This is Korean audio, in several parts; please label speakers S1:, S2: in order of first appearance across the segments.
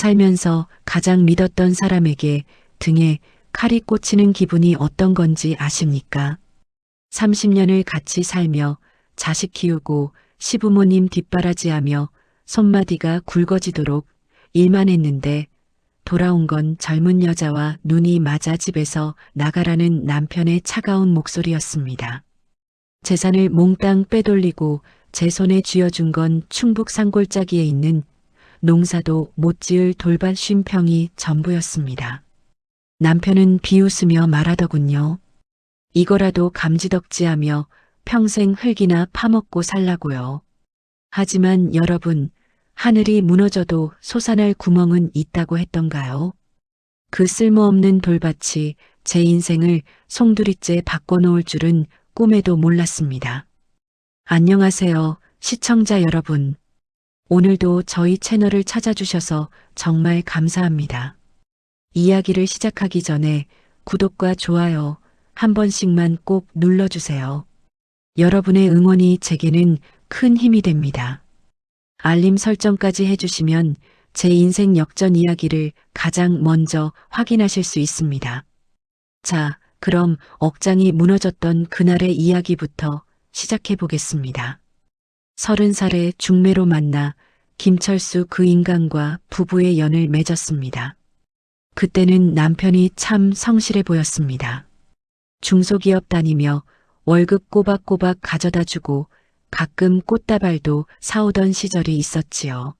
S1: 살면서 가장 믿었던 사람에게 등에 칼이 꽂히는 기분이 어떤 건지 아십니까? 30년을 같이 살며 자식 키우고 시부모님 뒷바라지하며 손마디가 굵어지도록 일만 했는데 돌아온 건 젊은 여자와 눈이 맞아 집에서 나가라는 남편의 차가운 목소리였습니다. 재산을 몽땅 빼돌리고 제 손에 쥐어준 건 충북 산골짜기에 있는 농사도 못 지을 돌밭 50평이 전부였습니다. 남편은 비웃으며 말하더군요. 이거라도 감지덕지하며 평생 흙이나 파먹고 살라고요. 하지만 여러분, 하늘이 무너져도 솟아날 구멍은 있다고 했던가요? 그 쓸모없는 돌밭이 제 인생을 송두리째 바꿔놓을 줄은 꿈에도 몰랐습니다. 안녕하세요, 시청자 여러분. 오늘도 저희 채널을 찾아주셔서 정말 감사합니다. 이야기를 시작하기 전에 구독과 좋아요 한 번씩만 꼭 눌러주세요. 여러분의 응원이 제게는 큰 힘이 됩니다. 알림 설정까지 해주시면 제 인생 역전 이야기를 가장 먼저 확인하실 수 있습니다. 자, 그럼 억장이 무너졌던 그날의 이야기부터 시작해 보겠습니다. 30살에 중매로 만나 김철수 그 인간과 부부의 연을 맺었습니다. 그때는 남편이 참 성실해 보였습니다. 중소기업 다니며 월급 꼬박꼬박 가져다 주고 가끔 꽃다발도 사오던 시절이 있었지요.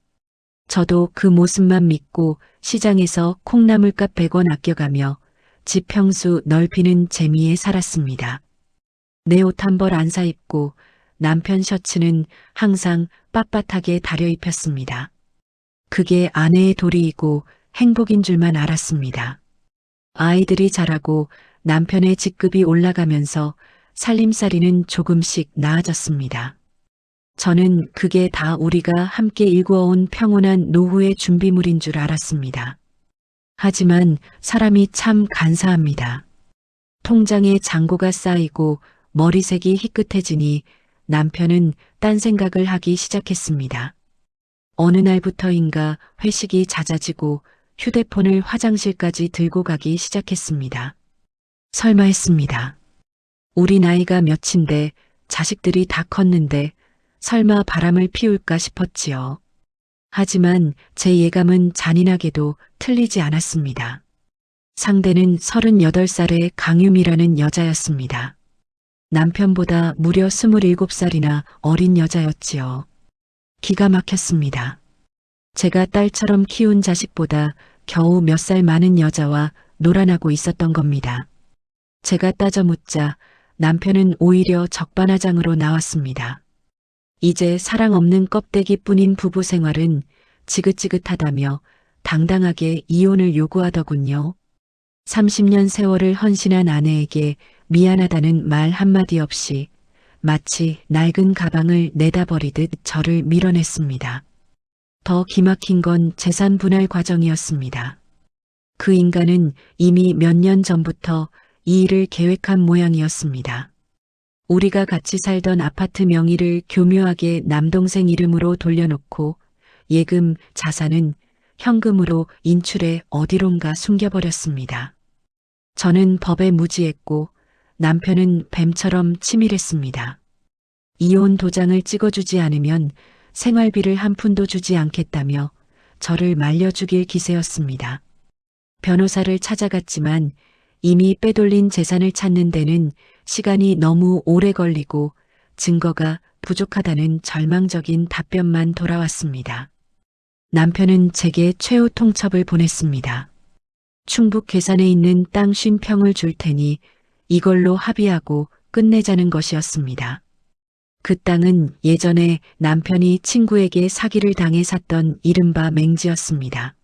S1: 저도 그 모습만 믿고 시장에서 콩나물값 100원 아껴가며 집 평수 넓히는 재미에 살았습니다. 내 옷 한 벌 안 사입고 남편 셔츠는 항상 빳빳하게 다려 입혔습니다. 그게 아내의 도리이고 행복인 줄만 알았습니다. 아이들이 자라고 남편의 직급이 올라가면서 살림살이는 조금씩 나아졌습니다. 저는 그게 다 우리가 함께 일구어온 평온한 노후의 준비물인 줄 알았습니다. 하지만 사람이 참 간사합니다. 통장에 잔고가 쌓이고 머리색이 희끗해지니 남편은 딴 생각을 하기 시작했습니다. 어느 날부터인가 회식이 잦아지고 휴대폰을 화장실까지 들고 가기 시작했습니다. 설마 했습니다. 우리 나이가 몇인데 자식들이 다 컸는데 설마 바람을 피울까 싶었지요. 하지만 제 예감은 잔인하게도 틀리지 않았습니다. 상대는 38살의 강유미라는 여자였습니다. 남편보다 무려 27살이나 어린 여자였지요. 기가 막혔습니다. 제가 딸처럼 키운 자식보다 겨우 몇 살 많은 여자와 놀아나고 있었던 겁니다. 제가 따져 묻자 남편은 오히려 적반하장으로 나왔습니다. 이제 사랑 없는 껍데기뿐인 부부 생활은 지긋지긋하다며 당당하게 이혼을 요구하더군요. 30년 세월을 헌신한 아내에게 미안하다는 말 한마디 없이 마치 낡은 가방을 내다버리듯 저를 밀어냈습니다. 더 기막힌 건 재산 분할 과정이었습니다. 그 인간은 이미 몇 년 전부터 이 일을 계획한 모양이었습니다. 우리가 같이 살던 아파트 명의를 교묘하게 남동생 이름으로 돌려놓고 예금, 자산은 현금으로 인출해 어디론가 숨겨버렸습니다. 저는 법에 무지했고 남편은 뱀처럼 치밀했습니다. 이혼 도장을 찍어주지 않으면 생활비를 한 푼도 주지 않겠다며 저를 말려 죽일 기세였습니다. 변호사를 찾아갔지만 이미 빼돌린 재산을 찾는 데는 시간이 너무 오래 걸리고 증거가 부족하다는 절망적인 답변만 돌아왔습니다. 남편은 제게 최후 통첩을 보냈습니다. 충북 괴산에 있는 땅 50평을 줄 테니 이걸로 합의하고 끝내자는 것이었습니다. 그 땅은 예전에 남편이 친구에게 사기를 당해 샀던 이른바 맹지였습니다.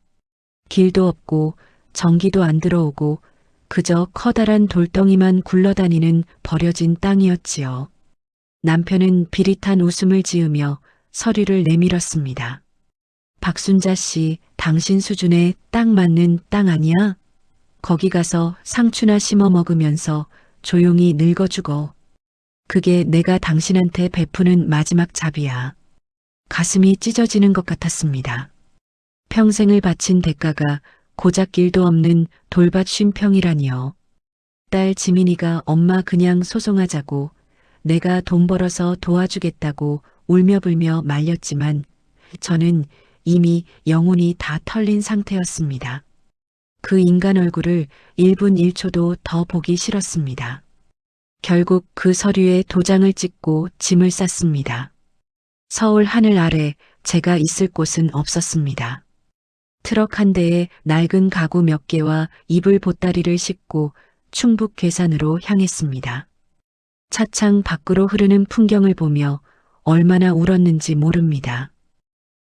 S1: 길도 없고 전기도 안 들어오고 그저 커다란 돌덩이만 굴러다니는 버려진 땅이었지요. 남편은 비릿한 웃음을 지으며 서류를 내밀었습니다. 박순자 씨, 당신 수준에 딱 맞는 땅 아니야? 거기 가서 상추나 심어 먹으면서 조용히 늙어 죽어. 그게 내가 당신한테 베푸는 마지막 잡이야. 가슴이 찢어지는 것 같았습니다. 평생을 바친 대가가 고작 길도 없는 돌밭 쉼평이라니요. 딸 지민이가 엄마 그냥 소송하자고 내가 돈 벌어서 도와주겠다고 울며불며 말렸지만 저는 이미 영혼이 다 털린 상태였습니다. 그 인간 얼굴을 1분 1초도 더 보기 싫었습니다. 결국 그 서류에 도장을 찍고 짐을 쌌습니다. 서울 하늘 아래 제가 있을 곳은 없었습니다. 트럭 한 대에 낡은 가구 몇 개와 이불 보따리를 싣고 충북 괴산으로 향했습니다. 차창 밖으로 흐르는 풍경을 보며 얼마나 울었는지 모릅니다.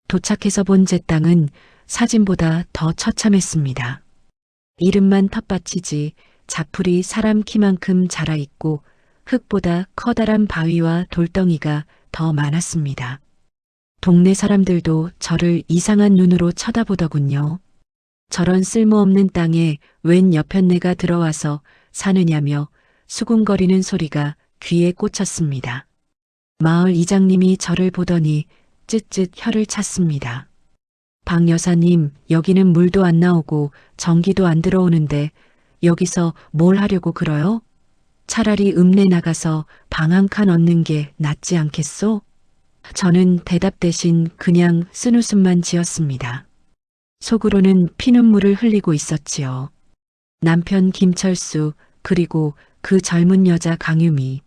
S1: 도착해서 본 제 땅은 사진보다 더 처참했습니다. 이름만 텃밭이지 자풀이 사람 키만큼 자라있고 흙보다 커다란 바위와 돌덩이가 더 많았습니다. 동네 사람들도 저를 이상한 눈으로 쳐다보더군요. 저런 쓸모없는 땅에 웬 여편네가 들어와서 사느냐며 수군거리는 소리가 귀에 꽂혔습니다. 마을 이장님이 저를 보더니 쯧쯧 혀를 찼습니다. 박 여사님, 여기는 물도 안 나오고 전기도 안 들어오는데 여기서 뭘 하려고 그러요? 차라리 읍내 나가서 방 한 칸 얻는 게 낫지 않겠소? 저는 대답 대신 그냥 쓴웃음만 지었습니다. 속으로는 피눈물을 흘리고 있었지요. 남편 김철수 그리고 그 젊은 여자 강유미.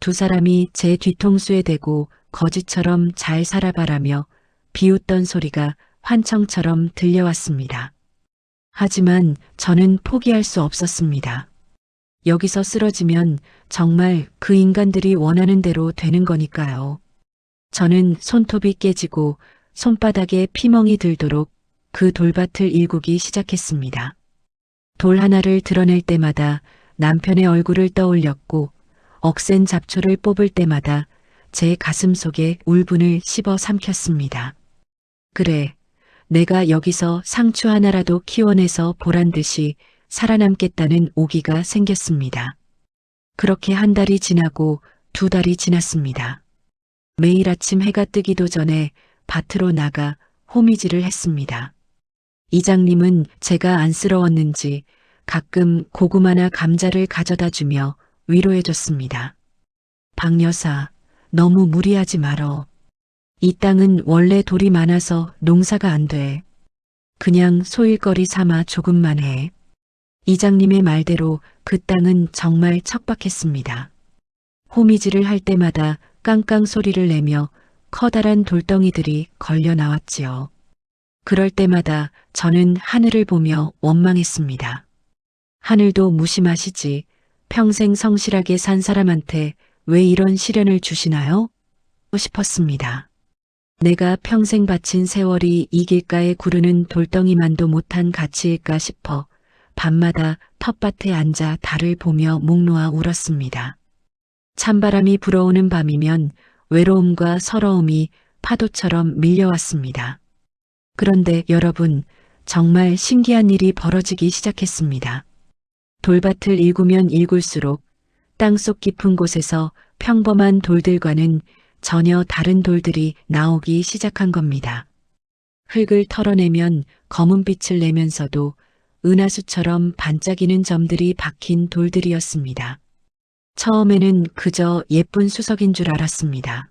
S1: 두 사람이 제 뒤통수에 대고 거지처럼 잘 살아봐라며 비웃던 소리가 환청처럼 들려왔습니다. 하지만 저는 포기할 수 없었습니다. 여기서 쓰러지면 정말 그 인간들이 원하는 대로 되는 거니까요. 저는 손톱이 깨지고 손바닥에 피멍이 들도록 그 돌밭을 일구기 시작했습니다. 돌 하나를 드러낼 때마다 남편의 얼굴을 떠올렸고 억센 잡초를 뽑을 때마다 제 가슴 속에 울분을 씹어 삼켰습니다. 그래, 내가 여기서 상추 하나라도 키워내서 보란 듯이 살아남겠다는 오기가 생겼습니다. 그렇게 한 달이 지나고 2달이 지났습니다. 매일 아침 해가 뜨기도 전에 밭으로 나가 호미질을 했습니다. 이장님은 제가 안쓰러웠는지 가끔 고구마나 감자를 가져다 주며 위로해줬습니다. 박 여사, 너무 무리하지 말어. 이 땅은 원래 돌이 많아서 농사가 안 돼. 그냥 소일거리 삼아 조금만 해. 이장님의 말대로 그 땅은 정말 척박했습니다. 호미질을 할 때마다 깡깡 소리를 내며 커다란 돌덩이들이 걸려 나왔지요. 그럴 때마다 저는 하늘을 보며 원망했습니다. 하늘도 무심하시지. 평생 성실하게 산 사람한테 왜 이런 시련을 주시나요? 싶었습니다. 내가 평생 바친 세월이 이 길가에 구르는 돌덩이만도 못한 가치일까 싶어 밤마다 텃밭에 앉아 달을 보며 목 놓아 울었습니다. 찬바람이 불어오는 밤이면 외로움과 서러움이 파도처럼 밀려왔습니다. 그런데 여러분, 정말 신기한 일이 벌어지기 시작했습니다. 돌밭을 일구면 일굴수록 땅속 깊은 곳에서 평범한 돌들과는 전혀 다른 돌들이 나오기 시작한 겁니다. 흙을 털어내면 검은 빛을 내면서도 은하수처럼 반짝이는 점들이 박힌 돌들이었습니다. 처음에는 그저 예쁜 수석인 줄 알았습니다.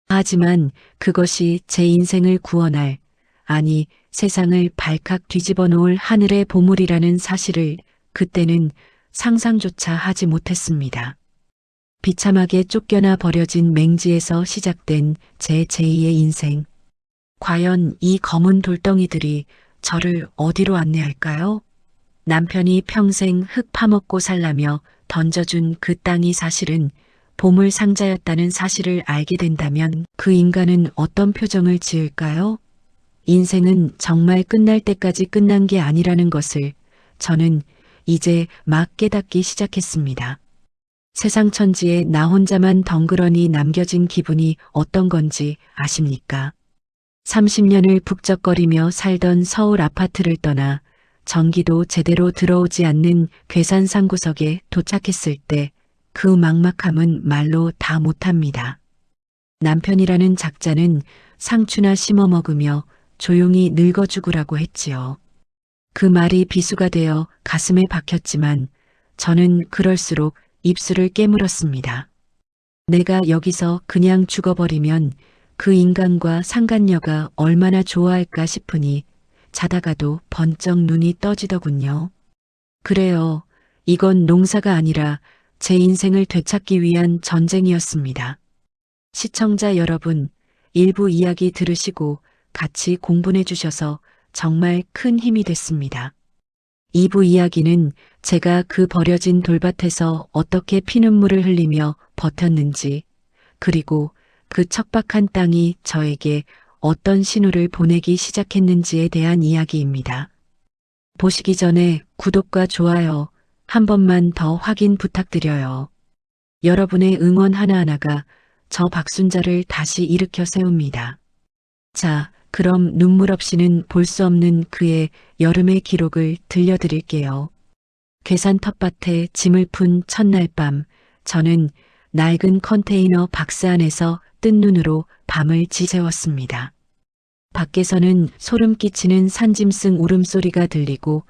S1: 하지만 그것이 제 인생을 구원할, 아니 세상을 발칵 뒤집어 놓을 하늘의 보물이라는 사실을 그때는 상상조차 하지 못했습니다. 비참하게 쫓겨나 버려진 맹지에서 시작된 제 제2의 인생. 과연 이 검은 돌덩이들이 저를 어디로 안내할까요? 남편이 평생 흙 파먹고 살라며 던져준 그 땅이 사실은 보물 상자였다는 사실을 알게 된다면 그 인간은 어떤 표정을 지을까요? 인생은 정말 끝날 때까지 끝난 게 아니라는 것을 저는 이제 막 깨닫기 시작했습니다. 세상 천지에 나 혼자만 덩그러니 남겨진 기분이 어떤 건지 아십니까? 30년을 북적거리며 살던 서울 아파트를 떠나 전기도 제대로 들어오지 않는 괴산 상구석에 도착했을 때 그 막막함은 말로 다 못합니다. 남편이라는 작자는 상추나 심어 먹으며 조용히 늙어 죽으라고 했지요. 그 말이 비수가 되어 가슴에 박혔지만 저는 그럴수록 입술을 깨물었습니다. 내가 여기서 그냥 죽어버리면 그 인간과 상간녀가 얼마나 좋아할까 싶으니 자다가도 번쩍 눈이 떠지더군요. 그래요. 이건 농사가 아니라 제 인생을 되찾기 위한 전쟁이었습니다. 시청자 여러분, 일부 이야기 들으시고 같이 공분해 주셔서 정말 큰 힘이 됐습니다. 2부 이야기는 제가 그 버려진 돌밭에서 어떻게 피눈물을 흘리며 버텼는지, 그리고 그 척박한 땅이 저에게 어떤 신호를 보내기 시작했는지에 대한 이야기입니다. 보시기 전에 구독과 좋아요 한 번만 더 확인 부탁드려요. 여러분의 응원 하나하나가 저 박순자를 다시 일으켜 세웁니다. 자, 그럼 눈물 없이는 볼 수 없는 그의 여름의 기록을 들려드릴게요. 괴산 텃밭에 짐을 푼 첫날 밤, 저는 낡은 컨테이너 박스 안에서 뜬 눈으로 밤을 지새웠습니다. 밖에서는 소름 끼치는 산짐승 울음소리가 들리고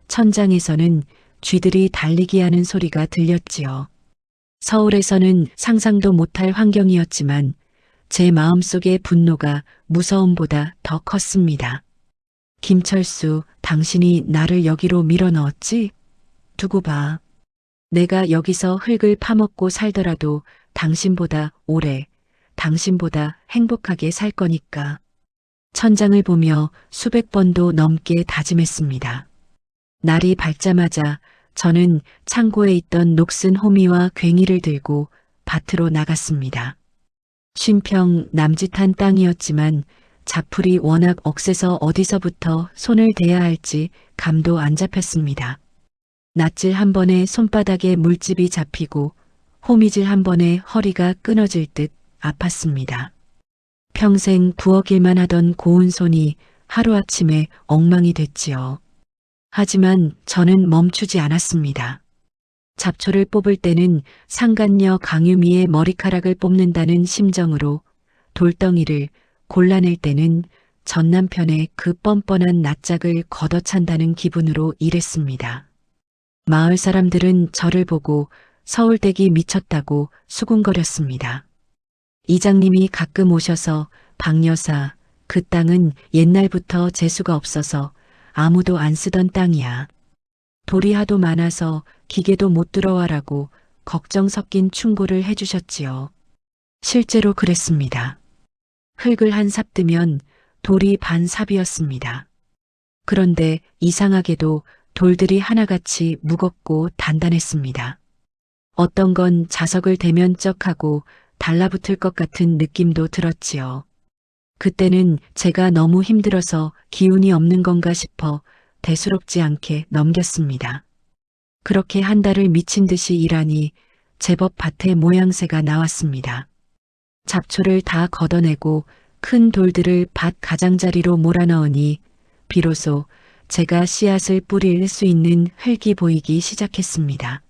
S1: 천장에서는 쥐들이 달리기 하는 소리가 들렸지요. 서울에서는 상상도 못할 환경이었지만 제 마음속의 분노가 무서움보다 더 컸습니다. 김철수, 당신이 나를 여기로 밀어넣었지? 두고 봐. 내가 여기서 흙을 파먹고 살더라도 당신보다 오래, 당신보다 행복하게 살 거니까. 천장을 보며 수백 번도 넘게 다짐했습니다. 날이 밝자마자 저는 창고에 있던 녹슨 호미와 괭이를 들고 밭으로 나갔습니다. 쉼평 남짓한 땅이었지만 자풀이 워낙 억세서 어디서부터 손을 대야 할지 감도 안 잡혔습니다. 낫질 한 번에 손바닥에 물집이 잡히고 호미질 한 번에 허리가 끊어질 듯 아팠습니다. 평생 부엌일만 하던 고운 손이 하루아침에 엉망이 됐지요. 하지만 저는 멈추지 않았습니다. 잡초를 뽑을 때는 상간녀 강유미의 머리카락을 뽑는다는 심정으로, 돌덩이를 골라낼 때는 전 남편의 그 뻔뻔한 낯짝을 걷어찬다는 기분으로 일했습니다. 마을 사람들은 저를 보고 서울댁이 미쳤다고 수군거렸습니다. 이장님이 가끔 오셔서 박여사, 그 땅은 옛날부터 재수가 없어서 아무도 안 쓰던 땅이야. 돌이 하도 많아서 기계도 못 들어와라고 걱정 섞인 충고를 해주셨지요. 실제로 그랬습니다. 흙을 한 삽 뜨면 돌이 반 삽이었습니다. 그런데 이상하게도 돌들이 하나같이 무겁고 단단했습니다. 어떤 건 자석을 대면 쩍하고 달라붙을 것 같은 느낌도 들었지요. 그때는 제가 너무 힘들어서 기운이 없는 건가 싶어 대수롭지 않게 넘겼습니다. 그렇게 한 달을 미친 듯이 일하니 제법 밭에 모양새가 나왔습니다. 잡초를 다 걷어내고 큰 돌들을 밭 가장자리로 몰아넣으니 비로소 제가 씨앗을 뿌릴 수 있는 흙이 보이기 시작했습니다.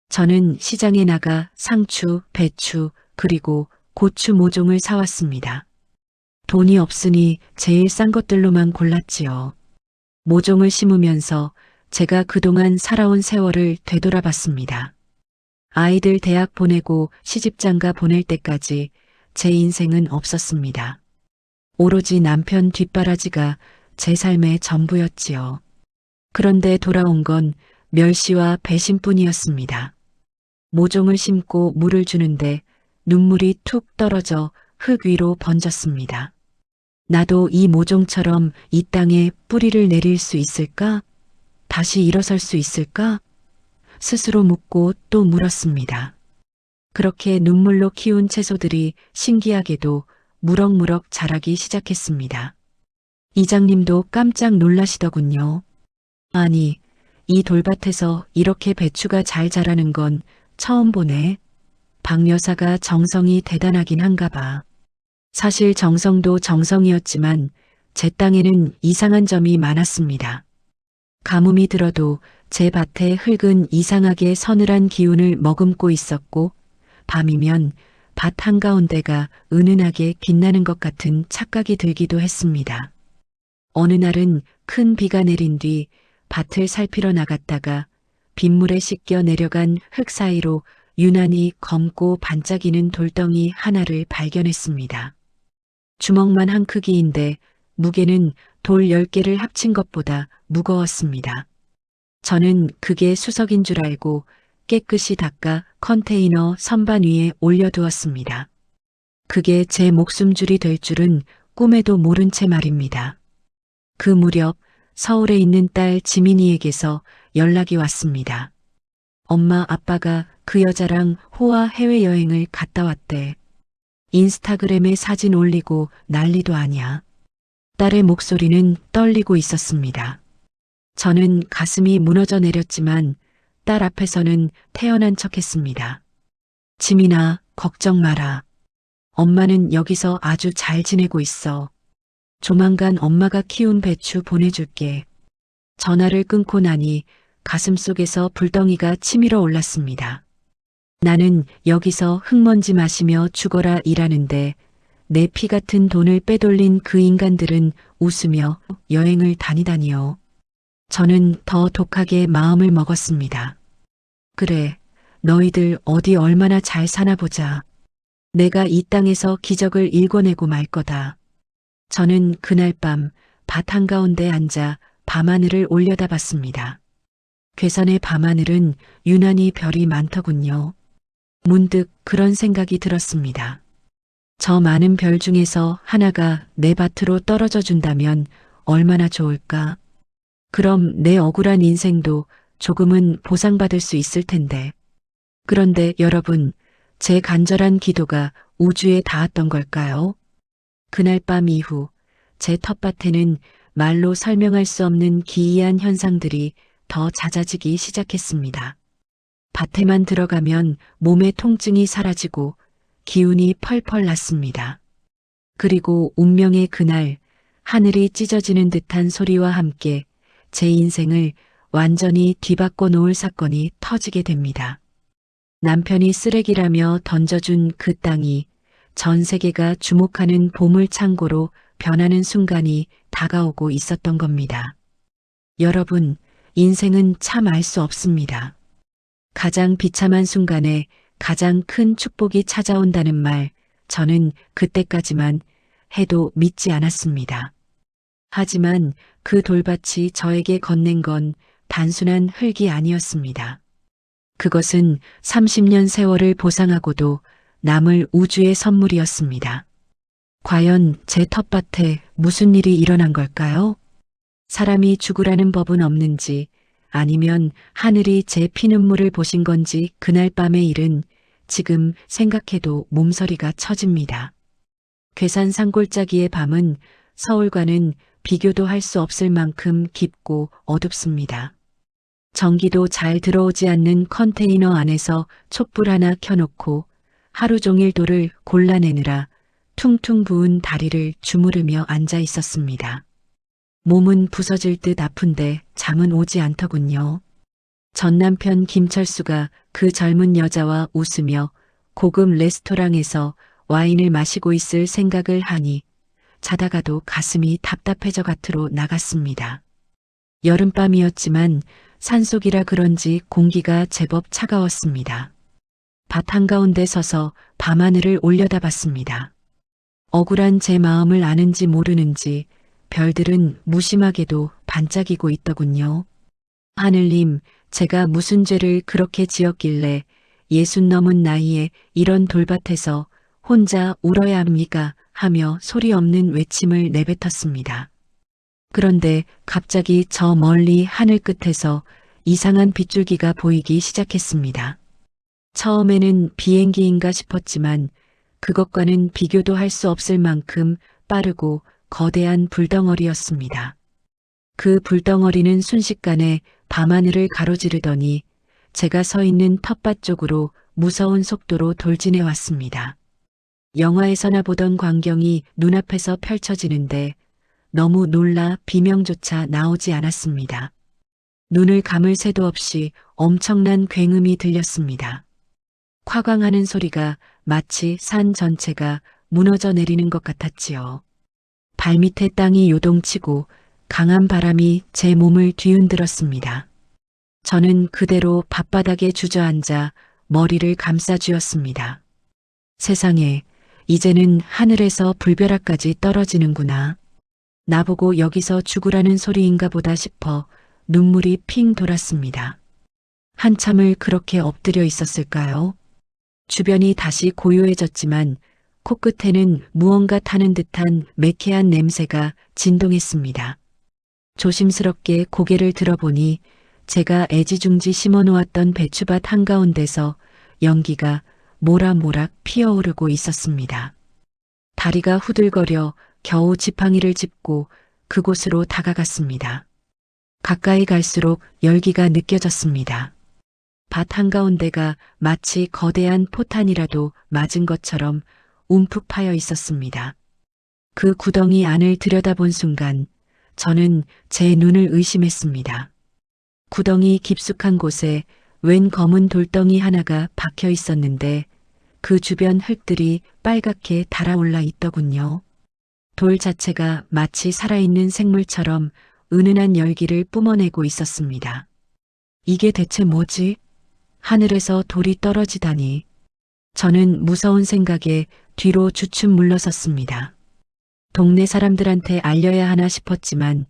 S1: 저는 시장에 나가 상추, 배추, 그리고 고추 모종을 사왔습니다. 돈이 없으니 제일 싼 것들로만 골랐지요. 모종을 심으면서 제가 그동안 살아온 세월을 되돌아봤습니다. 아이들 대학 보내고 시집장가 보낼 때까지 제 인생은 없었습니다. 오로지 남편 뒷바라지가 제 삶의 전부였지요. 그런데 돌아온 건 멸시와 배신뿐이었습니다. 모종을 심고 물을 주는데 눈물이 툭 떨어져 흙 위로 번졌습니다. 나도 이 모종처럼 이 땅에 뿌리를 내릴 수 있을까? 다시 일어설 수 있을까? 스스로 묻고 또 물었습니다. 그렇게 눈물로 키운 채소들이 신기하게도 무럭무럭 자라기 시작했습니다. 이장님도 깜짝 놀라시더군요. 아니, 이 돌밭에서 이렇게 배추가 잘 자라는 건 처음 보네. 박 여사가 정성이 대단하긴 한가 봐. 사실 정성도 정성이었지만 제 땅에는 이상한 점이 많았습니다. 가뭄이 들어도 제 밭의 흙은 이상하게 서늘한 기운을 머금고 있었고 밤이면 밭 한가운데가 은은하게 빛나는 것 같은 착각이 들기도 했습니다. 어느 날은 큰 비가 내린 뒤 밭을 살피러 나갔다가 빗물에 씻겨 내려간 흙 사이로 유난히 검고 반짝이는 돌덩이 하나를 발견했습니다. 주먹만 한 크기인데 무게는 돌 10개를 합친 것보다 무거웠습니다. 저는 그게 수석인 줄 알고 깨끗이 닦아 컨테이너 선반 위에 올려두었습니다. 그게 제 목숨줄이 될 줄은 꿈에도 모른 채 말입니다. 그 무렵 서울에 있는 딸 지민이에게서 연락이 왔습니다. 엄마 아빠가 그 여자랑 호화 해외여행을 갔다 왔대. 인스타그램에 사진 올리고 난리도 아냐. 딸의 목소리는 떨리고 있었습니다. 저는 가슴이 무너져 내렸지만 딸 앞에서는 태연한 척했습니다. 지민아, 걱정 마라. 엄마는 여기서 아주 잘 지내고 있어. 조만간 엄마가 키운 배추 보내줄게. 전화를 끊고 나니 가슴속에서 불덩이가 치밀어 올랐습니다. 나는 여기서 흙먼지 마시며 죽어라 일하는데 내 피 같은 돈을 빼돌린 그 인간들은 웃으며 여행을 다니다니요. 저는 더 독하게 마음을 먹었습니다. 그래, 너희들 어디 얼마나 잘 사나 보자. 내가 이 땅에서 기적을 일궈내고 말 거다. 저는 그날 밤 밭 한가운데 앉아 밤하늘을 올려다봤습니다. 괴산의 밤하늘은 유난히 별이 많더군요. 문득 그런 생각이 들었습니다. 저 많은 별 중에서 하나가 내 밭으로 떨어져 준다면 얼마나 좋을까? 그럼 내 억울한 인생도 조금은 보상받을 수 있을 텐데. 그런데 여러분, 제 간절한 기도가 우주에 닿았던 걸까요? 그날 밤 이후 제 텃밭에는 말로 설명할 수 없는 기이한 현상들이 더 잦아지기 시작했습니다. 밭에만 들어가면 몸의 통증이 사라지고 기운이 펄펄 났습니다. 그리고 운명의 그날 하늘이 찢어지는 듯한 소리와 함께 제 인생을 완전히 뒤바꿔 놓을 사건이 터지게 됩니다. 남편이 쓰레기라며 던져준 그 땅이 전 세계가 주목하는 보물 창고로 변하는 순간이 다가오고 있었던 겁니다. 여러분, 인생은 참 알 수 없습니다. 가장 비참한 순간에 가장 큰 축복이 찾아온다는 말, 저는 그때까지만 해도 믿지 않았습니다. 하지만 그 돌밭이 저에게 건넨 건 단순한 흙이 아니었습니다. 그것은 30년 세월을 보상하고도 남을 우주의 선물이었습니다. 과연 제 텃밭에 무슨 일이 일어난 걸까요? 사람이 죽으라는 법은 없는지 아니면 하늘이 제 피눈물을 보신 건지 그날 밤의 일은 지금 생각해도 몸서리가 쳐집니다. 괴산 산골짜기의 밤은 서울과는 비교도 할 수 없을 만큼 깊고 어둡습니다. 전기도 잘 들어오지 않는 컨테이너 안에서 촛불 하나 켜놓고 하루 종일 돌을 골라내느라 퉁퉁 부은 다리를 주무르며 앉아 있었습니다. 몸은 부서질 듯 아픈데 잠은 오지 않더군요. 전 남편 김철수가 그 젊은 여자와 웃으며 고급 레스토랑에서 와인을 마시고 있을 생각을 하니 자다가도 가슴이 답답해져 밭으로 나갔습니다. 여름밤이었지만 산속이라 그런지 공기가 제법 차가웠습니다. 밭 한가운데 서서 밤하늘을 올려다봤습니다. 억울한 제 마음을 아는지 모르는지 별들은 무심하게도 반짝이고 있더군요. 하늘님, 제가 무슨 죄를 그렇게 지었길래 60 넘은 나이에 이런 돌밭에서 혼자 울어야 합니까? 하며 소리 없는 외침을 내뱉었습니다. 그런데 갑자기 저 멀리 하늘 끝에서 이상한 빗줄기가 보이기 시작했습니다. 처음에는 비행기인가 싶었지만 그것과는 비교도 할 수 없을 만큼 빠르고 거대한 불덩어리였습니다. 그 불덩어리는 순식간에 밤하늘을 가로지르더니 제가 서 있는 텃밭 쪽으로 무서운 속도로 돌진해 왔습니다. 영화에서나 보던 광경이 눈앞에서 펼쳐지는데 너무 놀라 비명조차 나오지 않았습니다. 눈을 감을 새도 없이 엄청난 굉음이 들렸습니다. 콱광하는 소리가 마치 산 전체가 무너져 내리는 것 같았지요. 발밑에 땅이 요동치고 강한 바람이 제 몸을 뒤흔들었습니다. 저는 그대로 밭바닥에 주저앉아 머리를 감싸쥐었습니다. 세상에, 이제는 하늘에서 불벼락까지 떨어지는구나. 나보고 여기서 죽으라는 소리인가 보다 싶어 눈물이 핑 돌았습니다. 한참을 그렇게 엎드려 있었을까요? 주변이 다시 고요해졌지만 코끝에는 무언가 타는 듯한 매캐한 냄새가 진동했습니다. 조심스럽게 고개를 들어보니 제가 애지중지 심어놓았던 배추밭 한가운데서 연기가 모락모락 피어오르고 있었습니다. 다리가 후들거려 겨우 지팡이를 짚고 그곳으로 다가갔습니다. 가까이 갈수록 열기가 느껴졌습니다. 밭 한가운데가 마치 거대한 포탄이라도 맞은 것처럼 움푹 파여 있었습니다. 그 구덩이 안을 들여다본 순간 저는 제 눈을 의심했습니다. 구덩이 깊숙한 곳에 웬 검은 돌덩이 하나가 박혀 있었는데 그 주변 흙들이 빨갛게 달아올라 있더군요. 돌 자체가 마치 살아있는 생물처럼 은은한 열기를 뿜어내고 있었습니다. 이게 대체 뭐지? 하늘에서 돌이 떨어지다니. 저는 무서운 생각에 뒤로 주춤 물러섰습니다. 동네 사람들한테 알려야 하나 싶었지만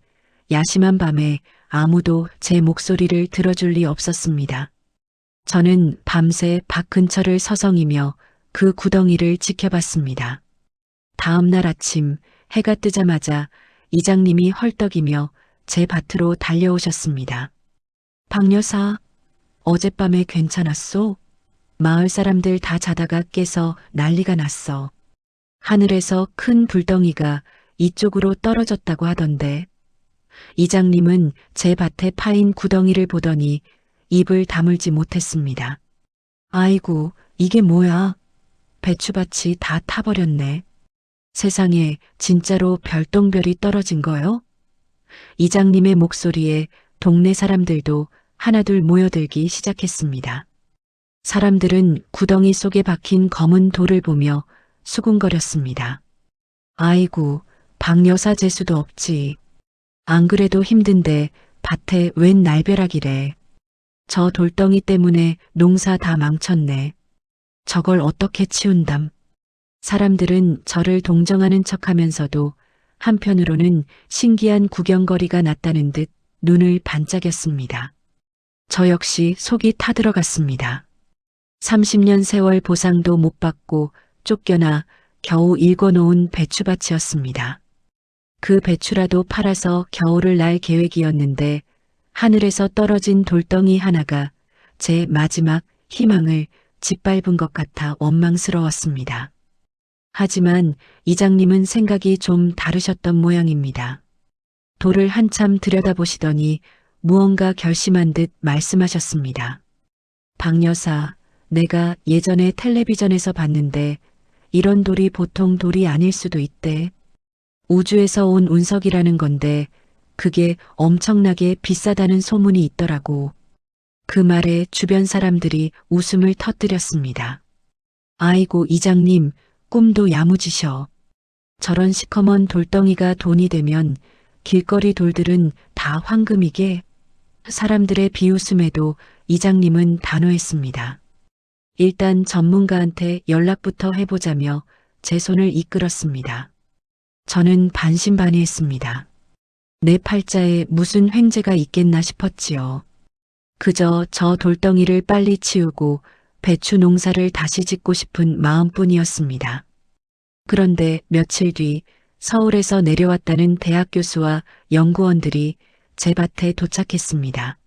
S1: 야심한 밤에 아무도 제 목소리를 들어줄 리 없었습니다. 저는 밤새 밭 근처를 서성이며 그 구덩이를 지켜봤습니다. 다음 날 아침 해가 뜨자마자 이장님이 헐떡이며 제 밭으로 달려오셨습니다. 박 여사, 어젯밤에 괜찮았소? 마을 사람들 다 자다가 깨서 난리가 났어. 하늘에서 큰 불덩이가 이쪽으로 떨어졌다고 하던데. 이장님은 제 밭에 파인 구덩이를 보더니 입을 다물지 못했습니다. 아이고, 이게 뭐야? 배추밭이 다 타버렸네. 세상에 진짜로 별똥별이 떨어진 거요? 이장님의 목소리에 동네 사람들도 하나둘 모여들기 시작했습니다. 사람들은 구덩이 속에 박힌 검은 돌을 보며 수군거렸습니다. 아이고, 박 여사 재수도 없지. 안 그래도 힘든데 밭에 웬 날벼락이래. 저 돌덩이 때문에 농사 다 망쳤네. 저걸 어떻게 치운담. 사람들은 저를 동정하는 척하면서도 한편으로는 신기한 구경거리가 났다는 듯 눈을 반짝였습니다. 저 역시 속이 타들어갔습니다. 30년 세월 보상도 못 받고 쫓겨나 겨우 일궈놓은 배추밭이었습니다. 그 배추라도 팔아서 겨울을 날 계획이었는데 하늘에서 떨어진 돌덩이 하나가 제 마지막 희망을 짓밟은 것 같아 원망스러웠습니다. 하지만 이장님은 생각이 좀 다르셨던 모양입니다. 돌을 한참 들여다보시더니 무언가 결심한 듯 말씀하셨습니다. 박 여사, 내가 예전에 텔레비전에서 봤는데 이런 돌이 보통 돌이 아닐 수도 있대. 우주에서 온 운석이라는 건데 그게 엄청나게 비싸다는 소문이 있더라고. 그 말에 주변 사람들이 웃음을 터뜨렸습니다. 아이고 이장님, 꿈도 야무지셔. 저런 시커먼 돌덩이가 돈이 되면 길거리 돌들은 다 황금이게. 사람들의 비웃음에도 이장님은 단호했습니다. 일단 전문가한테 연락부터 해보자며 제 손을 이끌었습니다. 저는 반신반의했습니다. 내 팔자에 무슨 횡재가 있겠나 싶었지요. 그저 저 돌덩이를 빨리 치우고 배추 농사를 다시 짓고 싶은 마음뿐이었습니다. 그런데 며칠 뒤 서울에서 내려왔다는 대학 교수와 연구원들이 제 밭에 도착했습니다.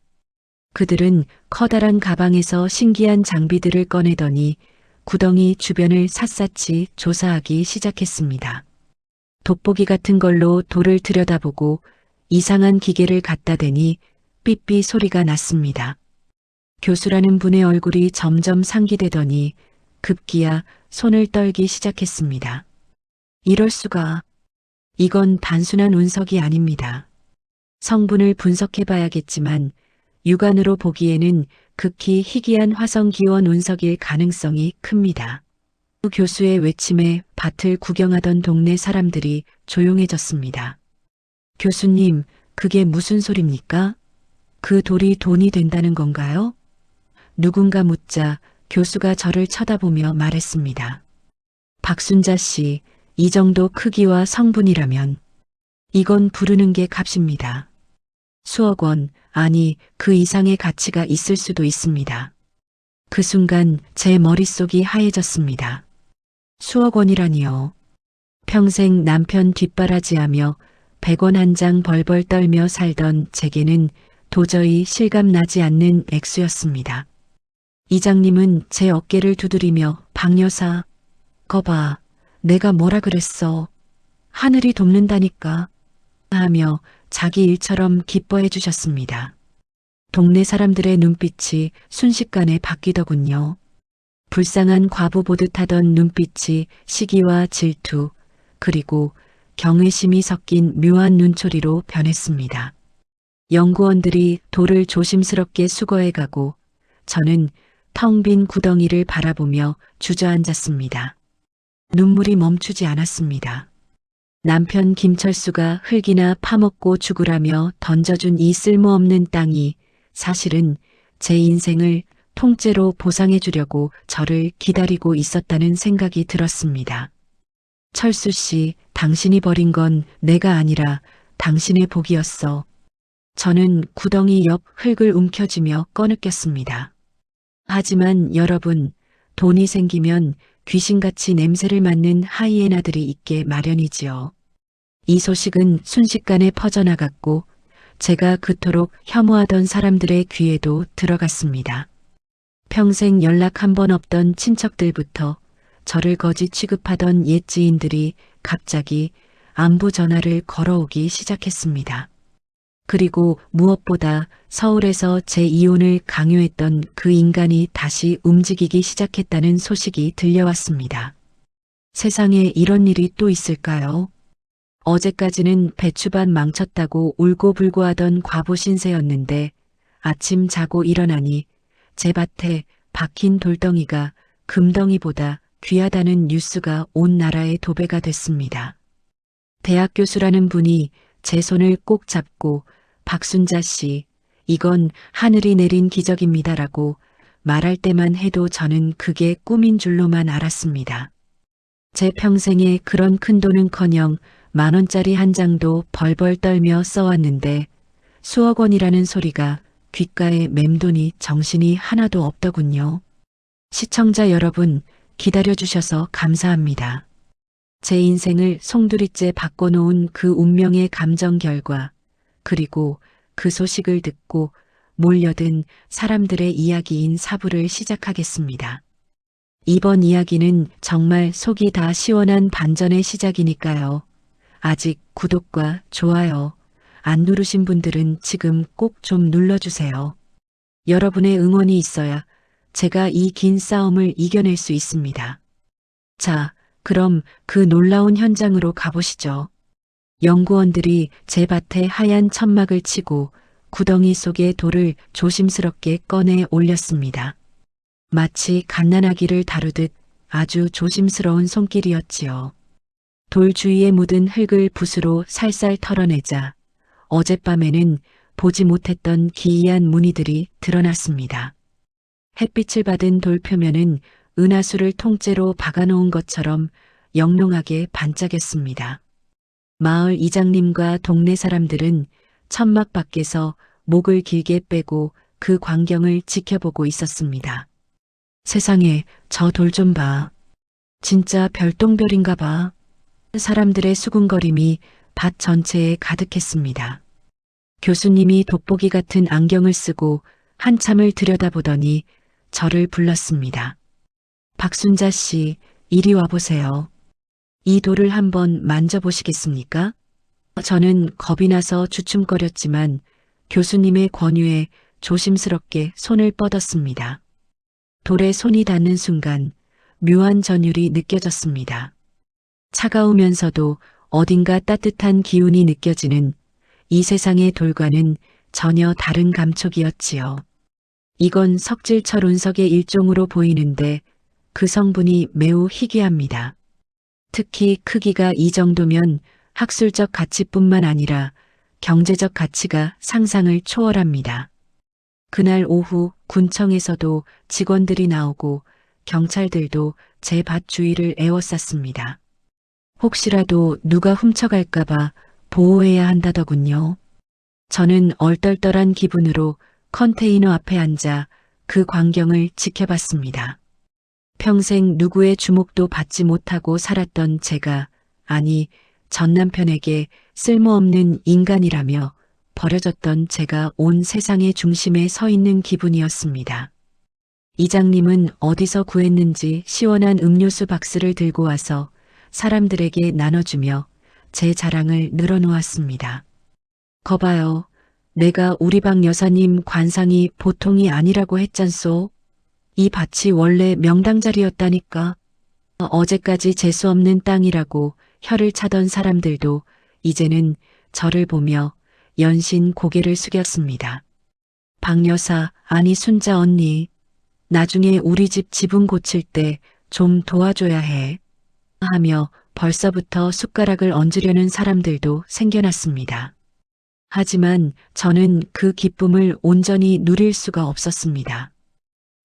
S1: 그들은 커다란 가방에서 신기한 장비들을 꺼내더니 구덩이 주변을 샅샅이 조사하기 시작했습니다. 돋보기 같은 걸로 돌을 들여다보고 이상한 기계를 갖다 대니 삐삐 소리가 났습니다. 교수라는 분의 얼굴이 점점 상기되더니 급기야 손을 떨기 시작했습니다. 이럴 수가. 이건 단순한 운석이 아닙니다. 성분을 분석해봐야겠지만 육안으로 보기에는 극히 희귀한 화성 기원 운석일 가능성이 큽니다. 그 교수의 외침에 밭을 구경하던 동네 사람들이 조용해졌습니다. 교수님, 그게 무슨 소립니까? 그 돌이 돈이 된다는 건가요? 누군가 묻자 교수가 저를 쳐다보며 말했습니다. 박순자 씨, 이 정도 크기와 성분이라면 이건 부르는 게 값입니다. 수억 원, 아니 그 이상의 가치가 있을 수도 있습니다. 그 순간 제 머릿속이 하얘졌습니다. 수억 원이라니요. 평생 남편 뒷바라지하며 100원 한 장 벌벌 떨며 살던 제게는 도저히 실감나지 않는 액수였습니다. 이장님은 제 어깨를 두드리며 박 여사, 거봐, 내가 뭐라 그랬어. 하늘이 돕는다니까 하며 자기 일처럼 기뻐해 주셨습니다. 동네 사람들의 눈빛이 순식간에 바뀌더군요. 불쌍한 과부 보듯 하던 눈빛이 시기와 질투, 그리고 경외심이 섞인 묘한 눈초리로 변했습니다. 연구원들이 돌을 조심스럽게 수거해가고 저는 텅 빈 구덩이를 바라보며 주저앉았습니다. 눈물이 멈추지 않았습니다. 남편 김철수가 흙이나 파먹고 죽으라며 던져준 이 쓸모없는 땅이 사실은 제 인생을 통째로 보상해 주려고 저를 기다리고 있었다는 생각이 들었습니다. 철수 씨, 당신이 버린 건 내가 아니라 당신의 복이었어. 저는 구덩이 옆 흙을 움켜쥐며 꺼느꼈습니다. 하지만 여러분, 돈이 생기면 귀신같이 냄새를 맡는 하이에나들이 있게 마련이지요. 이 소식은 순식간에 퍼져나갔고 제가 그토록 혐오하던 사람들의 귀에도 들어갔습니다. 평생 연락 한 번 없던 친척들부터 저를 거지 취급하던 옛 지인들이 갑자기 안부 전화를 걸어오기 시작했습니다. 그리고 무엇보다 서울에서 제 이혼을 강요했던 그 인간이 다시 움직이기 시작했다는 소식이 들려왔습니다. 세상에 이런 일이 또 있을까요? 어제까지는 배추밭 망쳤다고 울고불고 하던 과부 신세였는데 아침 자고 일어나니 제 밭에 박힌 돌덩이가 금덩이보다 귀하다는 뉴스가 온 나라에 도배가 됐습니다. 대학 교수라는 분이 제 손을 꼭 잡고 박순자 씨, 이건 하늘이 내린 기적입니다라고 말할 때만 해도 저는 그게 꿈인 줄로만 알았습니다. 제 평생에 그런 큰 돈은커녕 10,000원짜리 한 장도 벌벌 떨며 써왔는데 수억 원이라는 소리가 귓가에 맴도니 정신이 하나도 없더군요. 시청자 여러분, 기다려주셔서 감사합니다. 제 인생을 송두리째 바꿔놓은 그 운명의 감정 결과, 그리고 그 소식을 듣고 몰려든 사람들의 이야기인 4부를 시작하겠습니다. 이번 이야기는 정말 속이 다 시원한 반전의 시작이니까요. 아직 구독과 좋아요 안 누르신 분들은 지금 꼭 좀 눌러주세요. 여러분의 응원이 있어야 제가 이 긴 싸움을 이겨낼 수 있습니다. 자, 그럼 그 놀라운 현장으로 가보시죠. 연구원들이 제 밭에 하얀 천막을 치고 구덩이 속의 돌을 조심스럽게 꺼내 올렸습니다. 마치 갓난아기를 다루듯 아주 조심스러운 손길이었지요. 돌 주위에 묻은 흙을 붓으로 살살 털어내자 어젯밤에는 보지 못했던 기이한 무늬들이 드러났습니다. 햇빛을 받은 돌 표면은 은하수를 통째로 박아놓은 것처럼 영롱하게 반짝였습니다. 마을 이장님과 동네 사람들은 천막 밖에서 목을 길게 빼고 그 광경을 지켜보고 있었습니다. 세상에, 저 돌 좀 봐. 진짜 별똥별인가 봐. 사람들의 수군거림이 밭 전체에 가득했습니다. 교수님이 돋보기 같은 안경을 쓰고 한참을 들여다보더니 저를 불렀습니다. 박순자 씨, 이리 와보세요. 이 돌을 한번 만져보시겠습니까? 저는 겁이 나서 주춤거렸지만 교수님의 권유에 조심스럽게 손을 뻗었습니다. 돌에 손이 닿는 순간 묘한 전율이 느껴졌습니다. 차가우면서도 어딘가 따뜻한 기운이 느껴지는 이 세상의 돌과는 전혀 다른 감촉이었지요. 이건 석질철 운석의 일종으로 보이는데 그 성분이 매우 희귀합니다. 특히 크기가 이 정도면 학술적 가치뿐만 아니라 경제적 가치가 상상을 초월합니다. 그날 오후 군청에서도 직원들이 나오고 경찰들도 제 밭 주위를 에워쌌습니다. 혹시라도 누가 훔쳐갈까봐 보호해야 한다더군요. 저는 얼떨떨한 기분으로 컨테이너 앞에 앉아 그 광경을 지켜봤습니다. 평생 누구의 주목도 받지 못하고 살았던 제가, 아니, 전 남편에게 쓸모없는 인간이라며 버려졌던 제가 온 세상의 중심에 서 있는 기분이었습니다. 이장님은 어디서 구했는지 시원한 음료수 박스를 들고 와서 사람들에게 나눠주며 제 자랑을 늘어놓았습니다. 거봐요. 내가 우리 방 여사님 관상이 보통이 아니라고 했잖소. 이 밭이 원래 명당 자리였다니까. 어제까지 재수 없는 땅이라고 혀를 차던 사람들도 이제는 저를 보며 연신 고개를 숙였습니다. 박 여사, 아니 순자 언니. 나중에 우리 집 지붕 고칠 때 좀 도와줘야 해. 하며 벌써부터 숟가락을 얹으려는 사람들도 생겨났습니다. 하지만 저는 그 기쁨을 온전히 누릴 수가 없었습니다.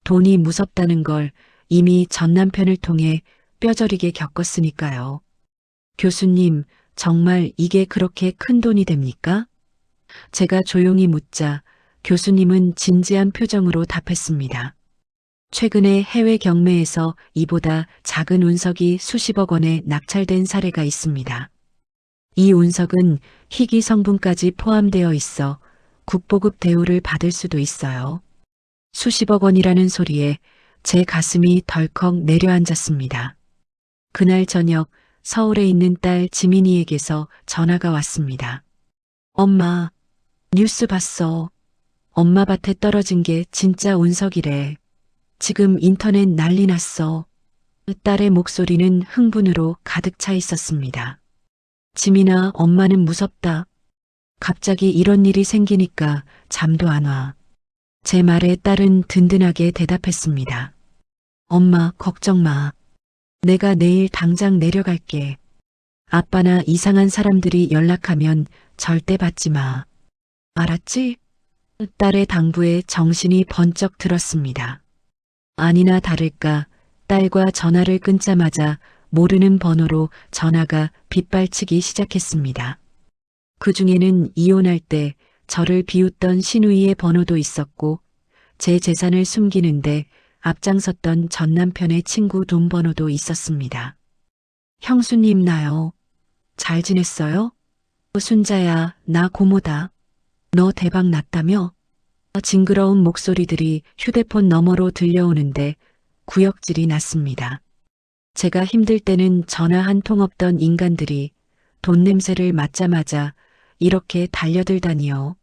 S1: 돈이 무섭다는 걸 이미 전 남편을 통해 뼈저리게 겪었으니까요. 교수님, 정말 이게 그렇게 큰 돈이 됩니까? 제가 조용히 묻자 교수님은 진지한 표정으로 답했습니다. 최근에 해외 경매에서 이보다 작은 운석이 수십억 원에 낙찰된 사례가 있습니다. 이 운석은 희귀 성분까지 포함되어 있어 국보급 대우를 받을 수도 있어요. 수십억 원이라는 소리에 제 가슴이 덜컥 내려앉았습니다. 그날 저녁 서울에 있는 딸 지민이에게서 전화가 왔습니다. 엄마, 뉴스 봤어. 엄마 밭에 떨어진 게 진짜 운석이래. 지금 인터넷 난리 났어. 딸의 목소리는 흥분으로 가득 차 있었습니다. 지민아, 엄마는 무섭다. 갑자기 이런 일이 생기니까 잠도 안 와. 제 말에 딸은 든든하게 대답했습니다. 엄마, 걱정 마. 내가 내일 당장 내려갈게. 아빠나 이상한 사람들이 연락하면 절대 받지 마. 알았지? 딸의 당부에 정신이 번쩍 들었습니다. 아니나 다를까 딸과 전화를 끊자마자 모르는 번호로 전화가 빗발치기 시작했습니다. 그 중에는 이혼할 때 저를 비웃던 시누이의 번호도 있었고 제 재산을 숨기는데 앞장섰던 전 남편의 친구 돈 번호도 있었습니다. 형수님 나요. 잘 지냈어요? 순자야, 나 고모다. 너 대박 났다며? 징그러운 목소리들이 휴대폰 너머로 들려오는데 구역질이 났습니다. 제가 힘들 때는 전화 한 통 없던 인간들이 돈 냄새를 맡자마자 이렇게 달려들다니요.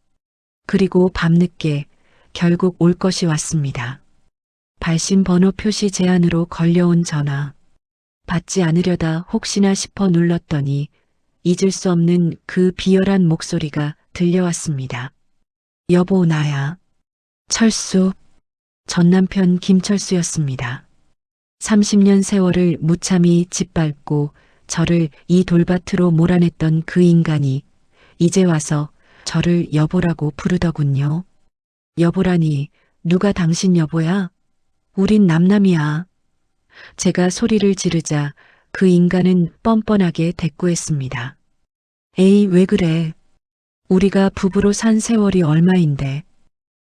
S1: 그리고 밤늦게 결국 올 것이 왔습니다. 발신 번호 표시 제한으로 걸려온 전화. 받지 않으려다 혹시나 싶어 눌렀더니 잊을 수 없는 그 비열한 목소리가 들려왔습니다. 여보, 나야. 철수. 전 남편 김철수였습니다. 30년 세월을 무참히 짓밟고 저를 이 돌밭으로 몰아냈던 그 인간이 이제 와서 저를 여보라고 부르더군요. 여보라니, 누가 당신 여보야? 우린 남남이야. 제가 소리를 지르자 그 인간은 뻔뻔하게 대꾸했습니다. 에이, 왜 그래? 우리가 부부로 산 세월이 얼마인데.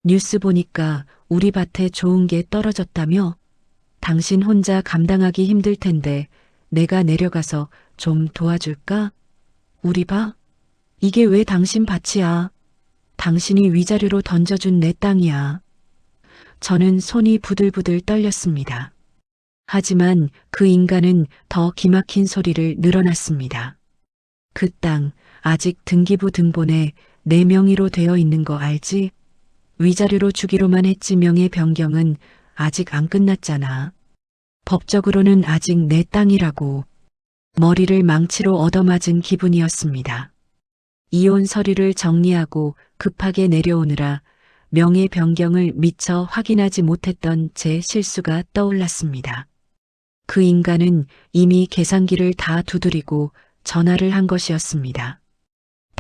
S1: 뉴스 보니까 우리 밭에 좋은 게 떨어졌다며? 당신 혼자 감당하기 힘들 텐데 내가 내려가서 좀 도와줄까? 우리 봐? 이게 왜 당신 밭이야? 당신이 위자료로 던져준 내 땅이야. 저는 손이 부들부들 떨렸습니다. 하지만 그 인간은 더 기막힌 소리를 늘어놨습니다. 그 땅 아직 등기부 등본에 내 명의로 되어 있는 거 알지? 위자료로 주기로만 했지 명의 변경은 아직 안 끝났잖아. 법적으로는 아직 내 땅이라고. 머리를 망치로 얻어맞은 기분이었습니다. 이혼 서류를 정리하고 급하게 내려오느라 명의 변경을 미처 확인하지 못했던 제 실수가 떠올랐습니다. 그 인간은 이미 계산기를 다 두드리고 전화를 한 것이었습니다.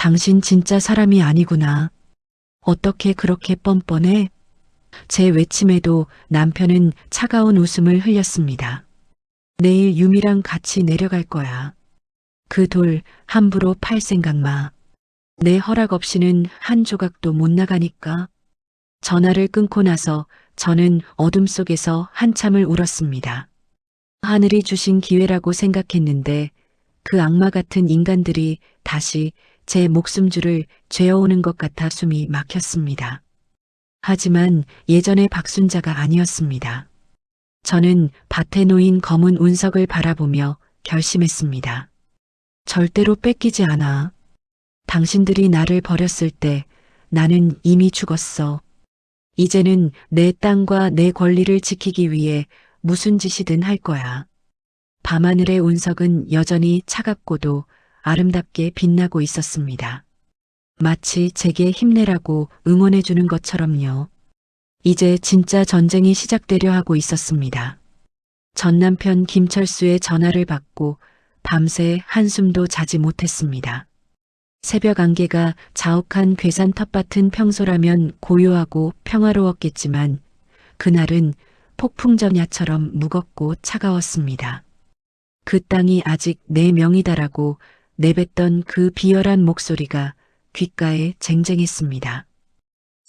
S1: 당신 진짜 사람이 아니구나. 어떻게 그렇게 뻔뻔해? 제 외침에도 남편은 차가운 웃음을 흘렸습니다. 내일 유미랑 같이 내려갈 거야. 그 돌 함부로 팔 생각 마. 내 허락 없이는 한 조각도 못 나가니까. 전화를 끊고 나서 저는 어둠 속에서 한참을 울었습니다. 하늘이 주신 기회라고 생각했는데 그 악마 같은 인간들이 다시 제 목숨줄을 죄어오는 것 같아 숨이 막혔습니다. 하지만 예전의 박순자가 아니었습니다. 저는 밭에 놓인 검은 운석을 바라보며 결심했습니다. 절대로 뺏기지 않아. 당신들이 나를 버렸을 때 나는 이미 죽었어. 이제는 내 땅과 내 권리를 지키기 위해 무슨 짓이든 할 거야. 밤하늘의 운석은 여전히 차갑고도 아름답게 빛나고 있었습니다. 마치 제게 힘내라고 응원해주는 것처럼요. 이제 진짜 전쟁이 시작되려 하고 있었습니다. 전 남편 김철수의 전화를 받고 밤새 한숨도 자지 못했습니다. 새벽 안개가 자욱한 괴산 텃밭은 평소라면 고요하고 평화로웠겠지만 그날은 폭풍전야처럼 무겁고 차가웠습니다. 그 땅이 아직 내 명이다라고 내뱉던 그 비열한 목소리가 귓가에 쟁쟁했습니다.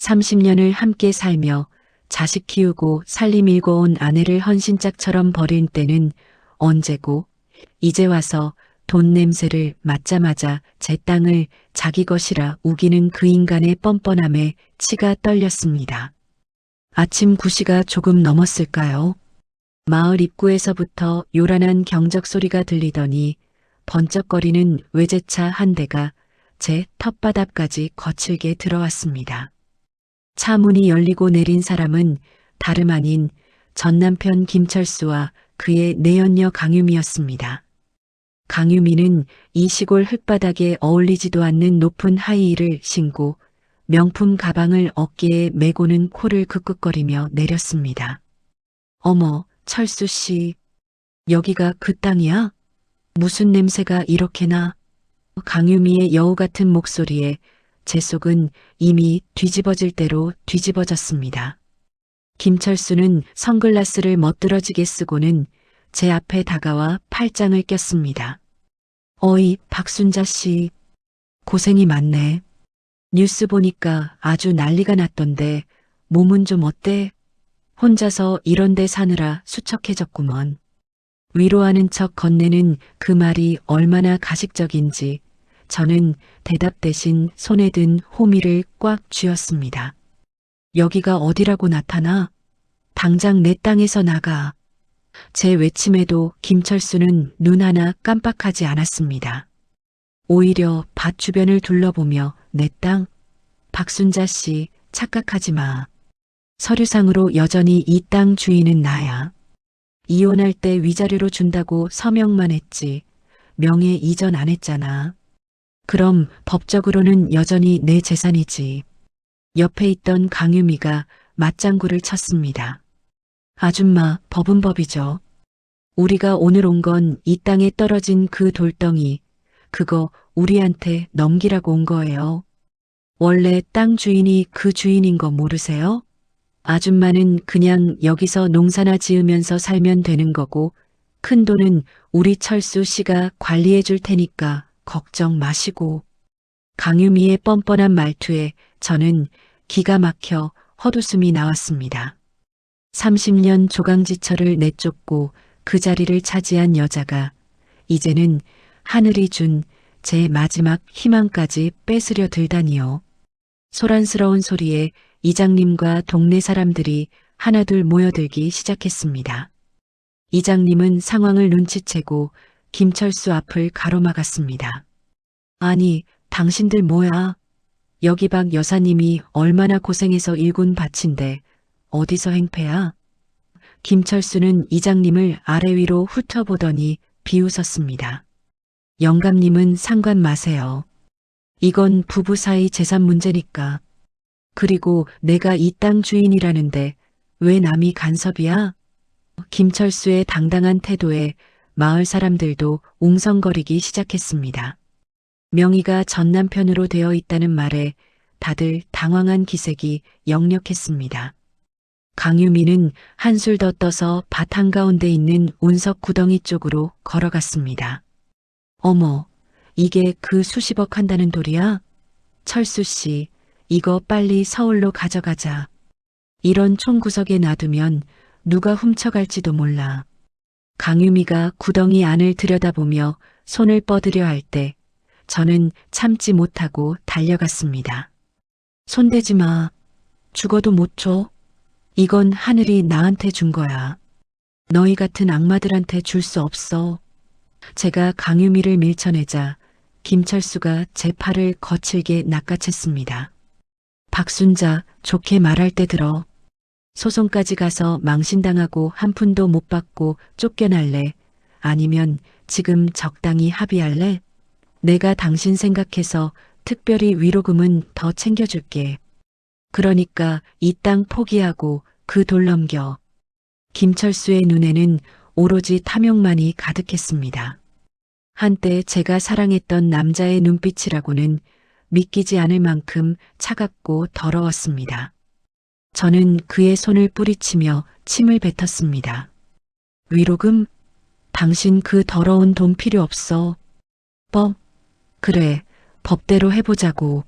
S1: 30년을 함께 살며 자식 키우고 살림 일궈온 아내를 헌신짝처럼 버린 때는 언제고 이제 와서 돈 냄새를 맡자마자 제 땅을 자기 것이라 우기는 그 인간의 뻔뻔함에 치가 떨렸습니다. 아침 9시가 조금 넘었을까요? 마을 입구에서부터 요란한 경적 소리가 들리더니 번쩍거리는 외제차 한 대가 제 텃밭 앞까지 거칠게 들어왔습니다. 차 문이 열리고 내린 사람은 다름 아닌 전 남편 김철수와 그의 내연녀 강유미였습니다. 강유미는 이 시골 흙바닥에 어울리지도 않는 높은 하이힐을 신고 명품 가방을 어깨에 메고는 코를 극극거리며 내렸습니다. 어머, 철수 씨, 여기가 그 땅이야? 무슨 냄새가 이렇게 나? 강유미의 여우 같은 목소리에 제 속은 이미 뒤집어질 대로 뒤집어졌습니다. 김철수는 선글라스를 멋들어지게 쓰고는 제 앞에 다가와 팔짱을 꼈습니다. 어이, 박순자 씨, 고생이 많네. 뉴스 보니까 아주 난리가 났던데 몸은 좀 어때? 혼자서 이런 데 사느라 수척해졌구먼. 위로하는 척 건네는 그 말이 얼마나 가식적인지 저는 대답 대신 손에 든 호미를 꽉 쥐었습니다. 여기가 어디라고 나타나? 당장 내 땅에서 나가. 제 외침에도 김철수는 눈 하나 깜빡하지 않았습니다. 오히려 밭 주변을 둘러보며 내 땅? 박순자 씨, 착각하지 마. 서류상으로 여전히 이 땅 주인은 나야. 이혼할 때 위자료로 준다고 서명만 했지. 명예 이전 안 했잖아. 그럼 법적으로는 여전히 내 재산이지. 옆에 있던 강유미가 맞장구를 쳤습니다. 아줌마, 법은 법이죠. 우리가 오늘 온 건 이 땅에 떨어진 그 돌덩이, 그거 우리한테 넘기라고 온 거예요. 원래 땅 주인이 그 주인인 거 모르세요? 아줌마는 그냥 여기서 농사나 지으면서 살면 되는 거고 큰 돈은 우리 철수 씨가 관리해 줄 테니까 걱정 마시고. 강유미의 뻔뻔한 말투에 저는 기가 막혀 헛웃음이 나왔습니다. 30년 조강지처를 내쫓고 그 자리를 차지한 여자가 이제는 하늘이 준 제 마지막 희망까지 뺏으려 들다니요. 소란스러운 소리에 이장님과 동네 사람들이 하나둘 모여들기 시작했습니다. 이장님은 상황을 눈치채고 김철수 앞을 가로막았습니다. 아니, 당신들 뭐야? 여기 박 여사님이 얼마나 고생해서 일군 밭인데 어디서 행패야? 김철수는 이장님을 아래 위로 훑어보더니 비웃었습니다. 영감님은 상관 마세요. 이건 부부 사이 재산 문제니까. 그리고 내가 이 땅 주인이라는데 왜 남이 간섭이야? 김철수의 당당한 태도에 마을 사람들도 웅성거리기 시작했습니다. 명의가 전 남편으로 되어 있다는 말에 다들 당황한 기색이 역력했습니다. 강유미는 한술 더 떠서 밭 한가운데 있는 운석 구덩이 쪽으로 걸어갔습니다. 어머, 이게 그 수십억 한다는 돌이야? 철수 씨, 이거 빨리 서울로 가져가자. 이런 총구석에 놔두면 누가 훔쳐갈지도 몰라. 강유미가 구덩이 안을 들여다보며 손을 뻗으려 할 때 저는 참지 못하고 달려갔습니다. 손대지 마. 죽어도 못 줘. 이건 하늘이 나한테 준 거야. 너희 같은 악마들한테 줄 수 없어. 제가 강유미를 밀쳐내자 김철수가 제 팔을 거칠게 낚아챘습니다. 박순자, 좋게 말할 때 들어. 소송까지 가서 망신당하고 한 푼도 못 받고 쫓겨날래? 아니면 지금 적당히 합의할래? 내가 당신 생각해서 특별히 위로금은 더 챙겨줄게. 그러니까 이 땅 포기하고 그 돌 넘겨. 김철수의 눈에는 오로지 탐욕만이 가득했습니다. 한때 제가 사랑했던 남자의 눈빛이라고는 믿기지 않을 만큼 차갑고 더러웠습니다. 저는 그의 손을 뿌리치며 침을 뱉었습니다. 위로금? 당신 그 더러운 돈 필요 없어. 법? 그래, 법대로 해보자고.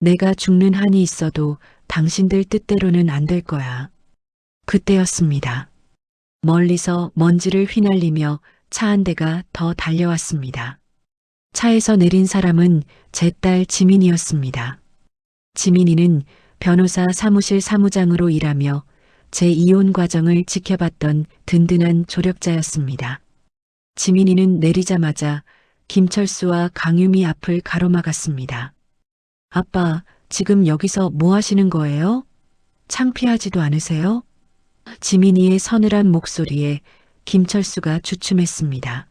S1: 내가 죽는 한이 있어도 당신들 뜻대로는 안 될 거야. 그때였습니다. 멀리서 먼지를 휘날리며 차 한 대가 더 달려왔습니다. 차에서 내린 사람은 제 딸 지민이었습니다. 지민이는 변호사 사무실 사무장으로 일하며 제 이혼 과정을 지켜봤던 든든한 조력자였습니다. 지민이는 내리자마자 김철수와 강유미 앞을 가로막았습니다. 아빠, 지금 여기서 뭐 하시는 거예요? 창피하지도 않으세요? 지민이의 서늘한 목소리에 김철수가 주춤했습니다.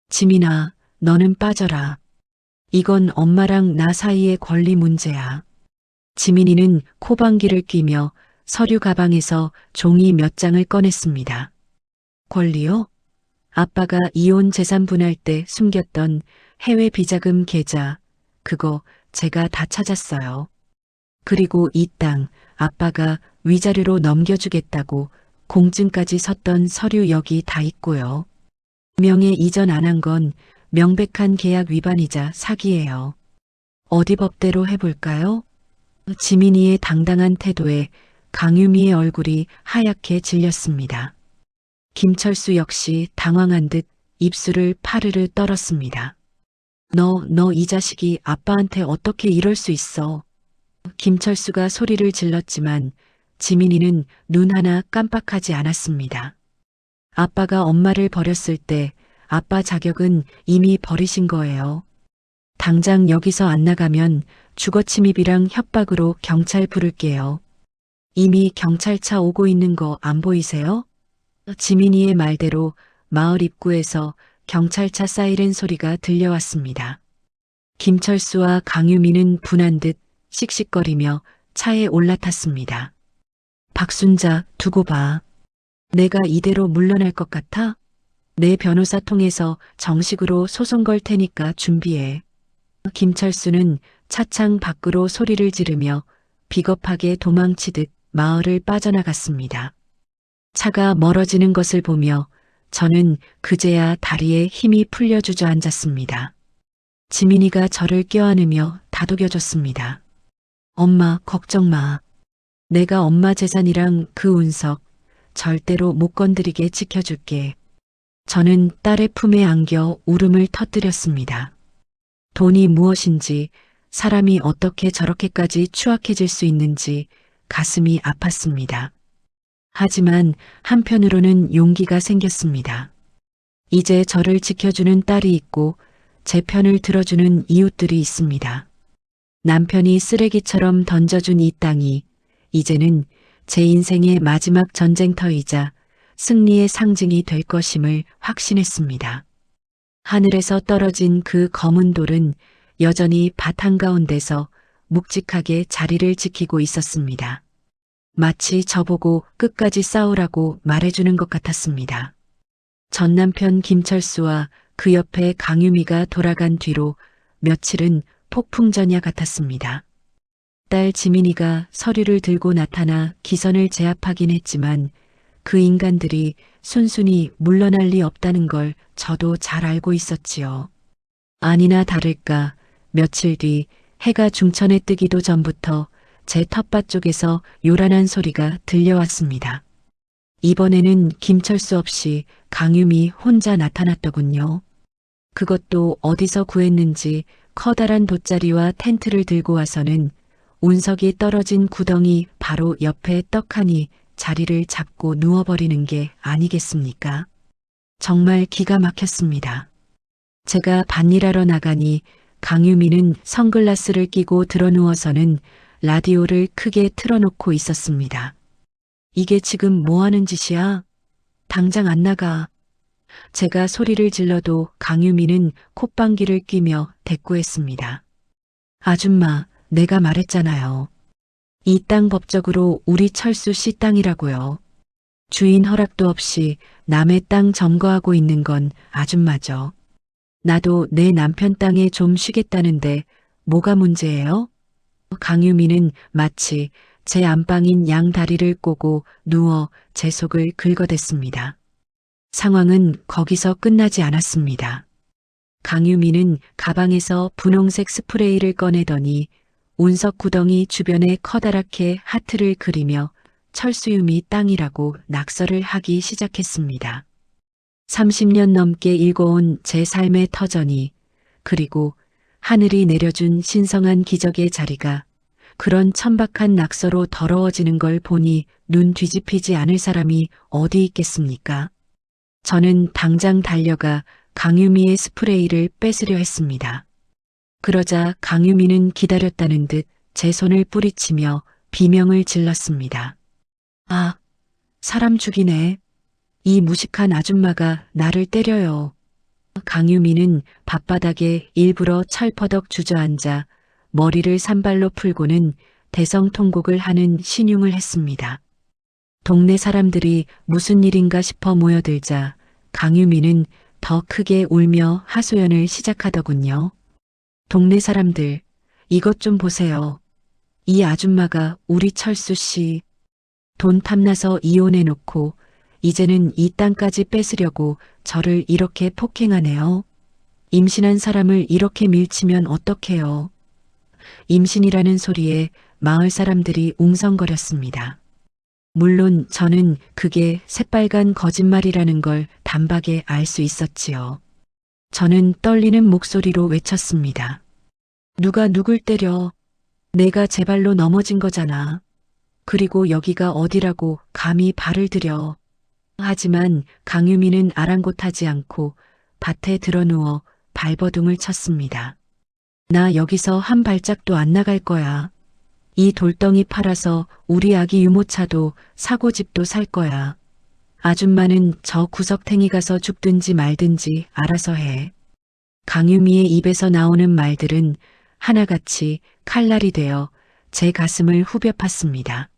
S1: 지민아, 너는 빠져라. 이건 엄마랑 나 사이의 권리 문제야. 지민이는 코방귀를 뀌며 서류 가방에서 종이 몇 장을 꺼냈습니다. 권리요? 아빠가 이혼 재산 분할 때 숨겼던 해외 비자금 계좌, 그거 제가 다 찾았어요. 그리고 이 땅 아빠가 위자료로 넘겨주겠다고 공증까지 섰던 서류 여기 다 있고요. 명예 이전 안 한 건 명백한 계약 위반이자 사기예요. 어디 법대로 해볼까요? 지민이의 당당한 태도에 강유미의 얼굴이 하얗게 질렸습니다. 김철수 역시 당황한 듯 입술을 파르르 떨었습니다. 너 이 자식이 아빠한테 어떻게 이럴 수 있어. 김철수가 소리를 질렀지만 지민이는 눈 하나 깜빡하지 않았습니다. 아빠가 엄마를 버렸을 때 아빠 자격은 이미 버리신 거예요. 당장 여기서 안 나가면 주거침입이랑 협박으로 경찰 부를게요. 이미 경찰차 오고 있는 거 안 보이세요? 지민이의 말대로 마을 입구에서 경찰차 사이렌 소리가 들려왔습니다. 김철수와 강유미는 분한 듯 씩씩거리며 차에 올라탔습니다. 박순자, 두고 봐. 내가 이대로 물러날 것 같아? 내 변호사 통해서 정식으로 소송 걸 테니까 준비해. 김철수는 차창 밖으로 소리를 지르며 비겁하게 도망치듯 마을을 빠져나갔습니다. 차가 멀어지는 것을 보며 저는 그제야 다리에 힘이 풀려 주저앉았습니다. 지민이가 저를 껴안으며 다독여줬습니다. 엄마, 걱정 마. 내가 엄마 재산이랑 그 운석 절대로 못 건드리게 지켜줄게. 저는 딸의 품에 안겨 울음을 터뜨렸습니다. 돈이 무엇인지, 사람이 어떻게 저렇게까지 추악해질 수 있는지 가슴이 아팠습니다. 하지만 한편으로는 용기가 생겼습니다. 이제 저를 지켜주는 딸이 있고 제 편을 들어주는 이웃들이 있습니다. 남편이 쓰레기처럼 던져준 이 땅이 이제는 제 인생의 마지막 전쟁터이자 승리의 상징이 될 것임을 확신했습니다. 하늘에서 떨어진 그 검은 돌은 여전히 밭 한가운데서 묵직하게 자리를 지키고 있었습니다. 마치 저보고 끝까지 싸우라고 말해주는 것 같았습니다. 전 남편 김철수와 그 옆에 강유미가 돌아간 뒤로 며칠은 폭풍전야 같았습니다. 딸 지민이가 서류를 들고 나타나 기선을 제압하긴 했지만 그 인간들이 순순히 물러날 리 없다는 걸 저도 잘 알고 있었지요. 아니나 다를까 며칠 뒤 해가 중천에 뜨기도 전부터 제 텃밭 쪽에서 요란한 소리가 들려왔습니다. 이번에는 김철수 없이 강유미 혼자 나타났더군요. 그것도 어디서 구했는지 커다란 돗자리와 텐트를 들고 와서는 운석이 떨어진 구덩이 바로 옆에 떡하니 자리를 잡고 누워버리는 게 아니겠습니까? 정말 기가 막혔습니다. 제가 밭일하러 나가니 강유미는 선글라스를 끼고 드러누워서는 라디오를 크게 틀어놓고 있었습니다. 이게 지금 뭐 하는 짓이야? 당장 안 나가. 제가 소리를 질러도 강유미는 콧방귀를 뀌며 대꾸했습니다. 아줌마, 내가 말했잖아요. 이 땅 법적으로 우리 철수 씨 땅이라고요. 주인 허락도 없이 남의 땅 점거하고 있는 건 아줌마죠. 나도 내 남편 땅에 좀 쉬겠다는데 뭐가 문제예요? 강유미는 마치 제 안방인 양 다리를 꼬고 누워 제 속을 긁어댔습니다. 상황은 거기서 끝나지 않았습니다. 강유미는 가방에서 분홍색 스프레이를 꺼내더니 운석 구덩이 주변에 커다랗게 하트를 그리며 철수유미 땅이라고 낙서를 하기 시작했습니다. 30년 넘게 읽어온 제 삶의 터전이, 그리고 하늘이 내려준 신성한 기적의 자리가 그런 천박한 낙서로 더러워지는 걸 보니 눈 뒤집히지 않을 사람이 어디 있겠습니까? 저는 당장 달려가 강유미의 스프레이를 뺏으려 했습니다. 그러자 강유미는 기다렸다는 듯 제 손을 뿌리치며 비명을 질렀습니다. 아, 사람 죽이네. 이 무식한 아줌마가 나를 때려요. 강유미는 밭바닥에 일부러 철퍼덕 주저앉아 머리를 산발로 풀고는 대성통곡을 하는 신용을 했습니다. 동네 사람들이 무슨 일인가 싶어 모여들자 강유미는 더 크게 울며 하소연을 시작하더군요. 동네 사람들, 이것 좀 보세요. 이 아줌마가 우리 철수 씨 돈 탐나서 이혼해놓고 이제는 이 땅까지 뺏으려고 저를 이렇게 폭행하네요. 임신한 사람을 이렇게 밀치면 어떡해요. 임신이라는 소리에 마을 사람들이 웅성거렸습니다. 물론 저는 그게 새빨간 거짓말이라는 걸 단박에 알 수 있었지요. 저는 떨리는 목소리로 외쳤습니다. 누가 누굴 때려? 내가 제 발로 넘어진 거잖아. 그리고 여기가 어디라고 감히 발을 들여. 하지만 강유미는 아랑곳하지 않고 밭에 드러누워 발버둥을 쳤습니다. 나 여기서 한 발짝도 안 나갈 거야. 이 돌덩이 팔아서 우리 아기 유모차도 사고 집도 살 거야. 아줌마는 저 구석탱이 가서 죽든지 말든지 알아서 해. 강유미의 입에서 나오는 말들은 하나같이 칼날이 되어 제 가슴을 후벼 팠습니다.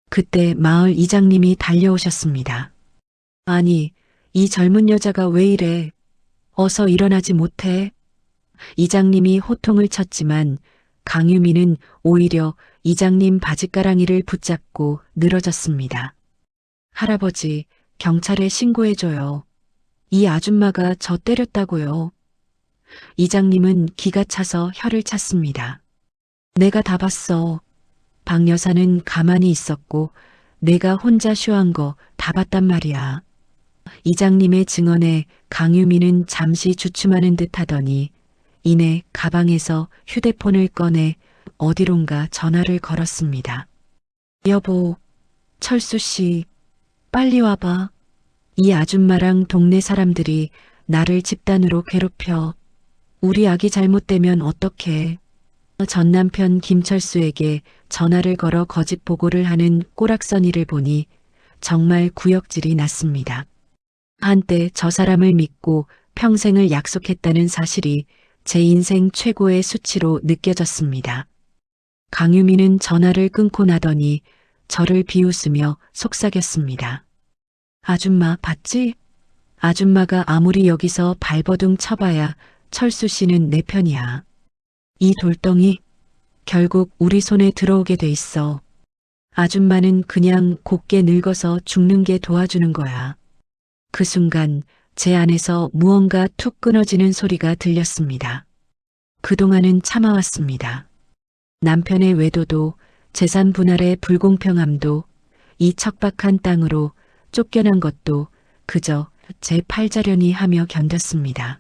S1: 그때 마을 이장님이 달려오셨습니다. 아니, 이 젊은 여자가 왜 이래? 어서 일어나지 못해? 이장님이 호통을 쳤지만 강유미는 오히려 이장님 바짓가랑이를 붙잡고 늘어졌습니다. 할아버지, 경찰에 신고해줘요. 이 아줌마가 저 때렸다고요. 이장님은 기가 차서 혀를 찼습니다. 내가 다 봤어. 박 여사는 가만히 있었고 내가 혼자 쇼한 거 다 봤단 말이야. 이장님의 증언에 강유미는 잠시 주춤하는 듯 하더니 이내 가방에서 휴대폰을 꺼내 어디론가 전화를 걸었습니다. 여보, 철수 씨, 빨리 와봐. 이 아줌마랑 동네 사람들이 나를 집단으로 괴롭혀. 우리 아기 잘못되면 어떡해. 전 남편 김철수에게 전화를 걸어 거짓 보고를 하는 꼬락서니를 보니 정말 구역질이 났습니다. 한때 저 사람을 믿고 평생을 약속했다는 사실이 제 인생 최고의 수치로 느껴졌습니다. 강유미는 전화를 끊고 나더니 저를 비웃으며 속삭였습니다. 아줌마 봤지? 아줌마가 아무리 여기서 발버둥 쳐봐야 철수 씨는 내 편이야. 이 돌덩이 결국 우리 손에 들어오게 돼 있어. 아줌마는 그냥 곱게 늙어서 죽는 게 도와주는 거야. 그 순간 제 안에서 무언가 툭 끊어지는 소리가 들렸습니다. 그동안은 참아왔습니다. 남편의 외도도 재산 분할의 불공평함도 이 척박한 땅으로 쫓겨난 것도 그저 제 팔자련이 하며 견뎠습니다.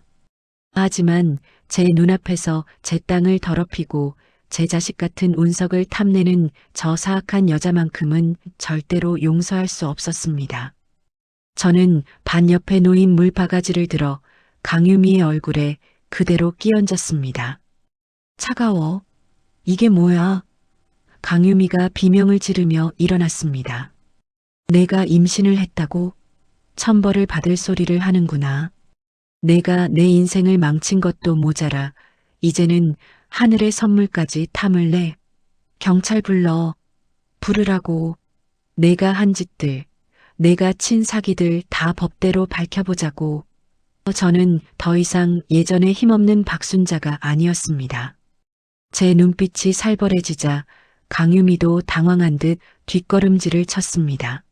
S1: 하지만 제 눈앞에서 제 땅을 더럽히고 제 자식 같은 운석을 탐내는 저 사악한 여자만큼은 절대로 용서할 수 없었습니다. 저는 반 옆에 놓인 물바가지를 들어 강유미의 얼굴에 그대로 끼얹었습니다. 차가워. 이게 뭐야? 강유미가 비명을 지르며 일어났습니다. 내가 임신을 했다고? 천벌을 받을 소리를 하는구나. 내가 내 인생을 망친 것도 모자라 이제는 하늘의 선물까지 탐을래. 경찰 불러. 부르라고. 내가 한 짓들, 내가 친 사기들 다 법대로 밝혀보자고. 저는 더 이상 예전에 힘없는 박순자가 아니었습니다. 제 눈빛이 살벌해지자 강유미도 당황한 듯 뒷걸음질을 쳤습니다.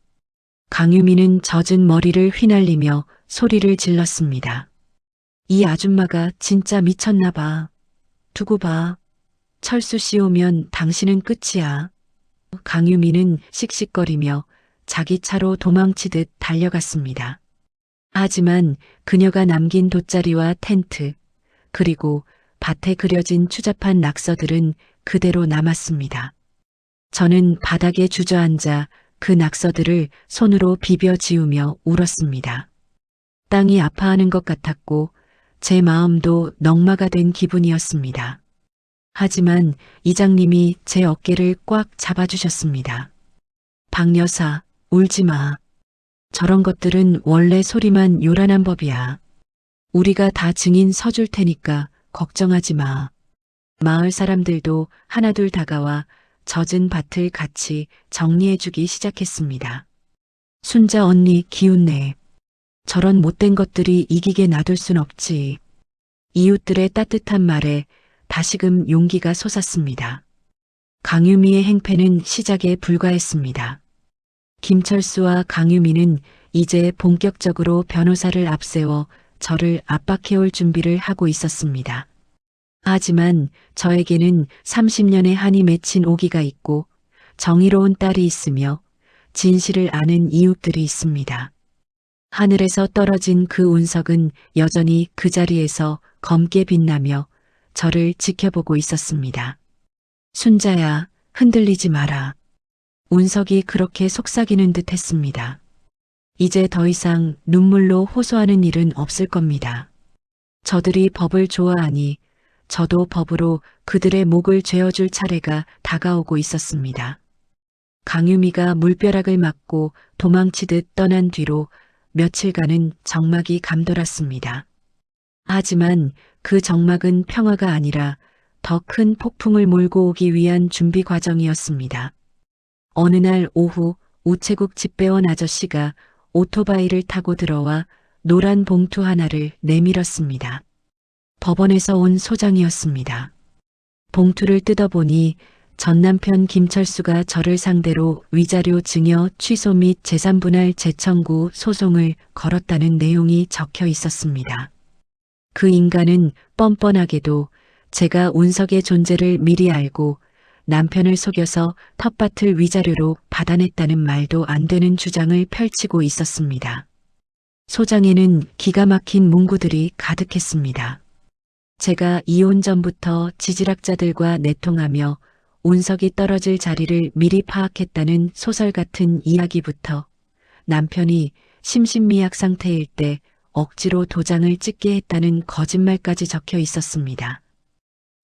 S1: 강유미는 젖은 머리를 휘날리며 소리를 질렀습니다. 이 아줌마가 진짜 미쳤나 봐. 두고 봐. 철수 씨 오면 당신은 끝이야. 강유미는 씩씩거리며 자기 차로 도망치듯 달려갔습니다. 하지만 그녀가 남긴 돗자리와 텐트, 그리고 밭에 그려진 추잡한 낙서들은 그대로 남았습니다. 저는 바닥에 주저앉아 그 낙서들을 손으로 비벼 지우며 울었습니다. 땅이 아파하는 것 같았고 제 마음도 넝마가 된 기분이었습니다. 하지만 이장님이 제 어깨를 꽉 잡아주셨습니다. 박 여사, 울지 마. 저런 것들은 원래 소리만 요란한 법이야. 우리가 다 증인 서줄 테니까 걱정하지 마. 마을 사람들도 하나둘 다가와 젖은 밭을 같이 정리해주기 시작했습니다. 순자 언니 기운내. 저런 못된 것들이 이기게 놔둘 순 없지. 이웃들의 따뜻한 말에 다시금 용기가 솟았습니다. 강유미의 행패는 시작에 불과했습니다. 김철수와 강유미는 이제 본격적으로 변호사를 앞세워 저를 압박해올 준비를 하고 있었습니다. 하지만 저에게는 30년의 한이 맺힌 오기가 있고 정의로운 딸이 있으며 진실을 아는 이웃들이 있습니다. 하늘에서 떨어진 그 운석은 여전히 그 자리에서 검게 빛나며 저를 지켜보고 있었습니다. 순자야, 흔들리지 마라. 운석이 그렇게 속삭이는 듯 했습니다. 이제 더 이상 눈물로 호소하는 일은 없을 겁니다. 저들이 법을 좋아하니 저도 법으로 그들의 목을 죄어줄 차례가 다가오고 있었습니다. 강유미가 물벼락을 맞고 도망치듯 떠난 뒤로 며칠간은 정막이 감돌았습니다. 하지만 그 정막은 평화가 아니라 더 큰 폭풍을 몰고 오기 위한 준비 과정이었습니다. 어느 날 오후 우체국 집배원 아저씨가 오토바이를 타고 들어와 노란 봉투 하나를 내밀었습니다. 법원에서 온 소장이었습니다. 봉투를 뜯어보니 전 남편 김철수가 저를 상대로 위자료 증여 취소 및 재산분할 재청구 소송을 걸었다는 내용이 적혀 있었습니다. 그 인간은 뻔뻔하게도 제가 운석의 존재를 미리 알고 남편을 속여서 텃밭을 위자료로 받아냈다는 말도 안 되는 주장을 펼치고 있었습니다. 소장에는 기가 막힌 문구들이 가득했습니다. 제가 이혼 전부터 지질학자들과 내통하며 운석이 떨어질 자리를 미리 파악했다는 소설 같은 이야기부터 남편이 심신미약 상태일 때 억지로 도장을 찍게 했다는 거짓말까지 적혀 있었습니다.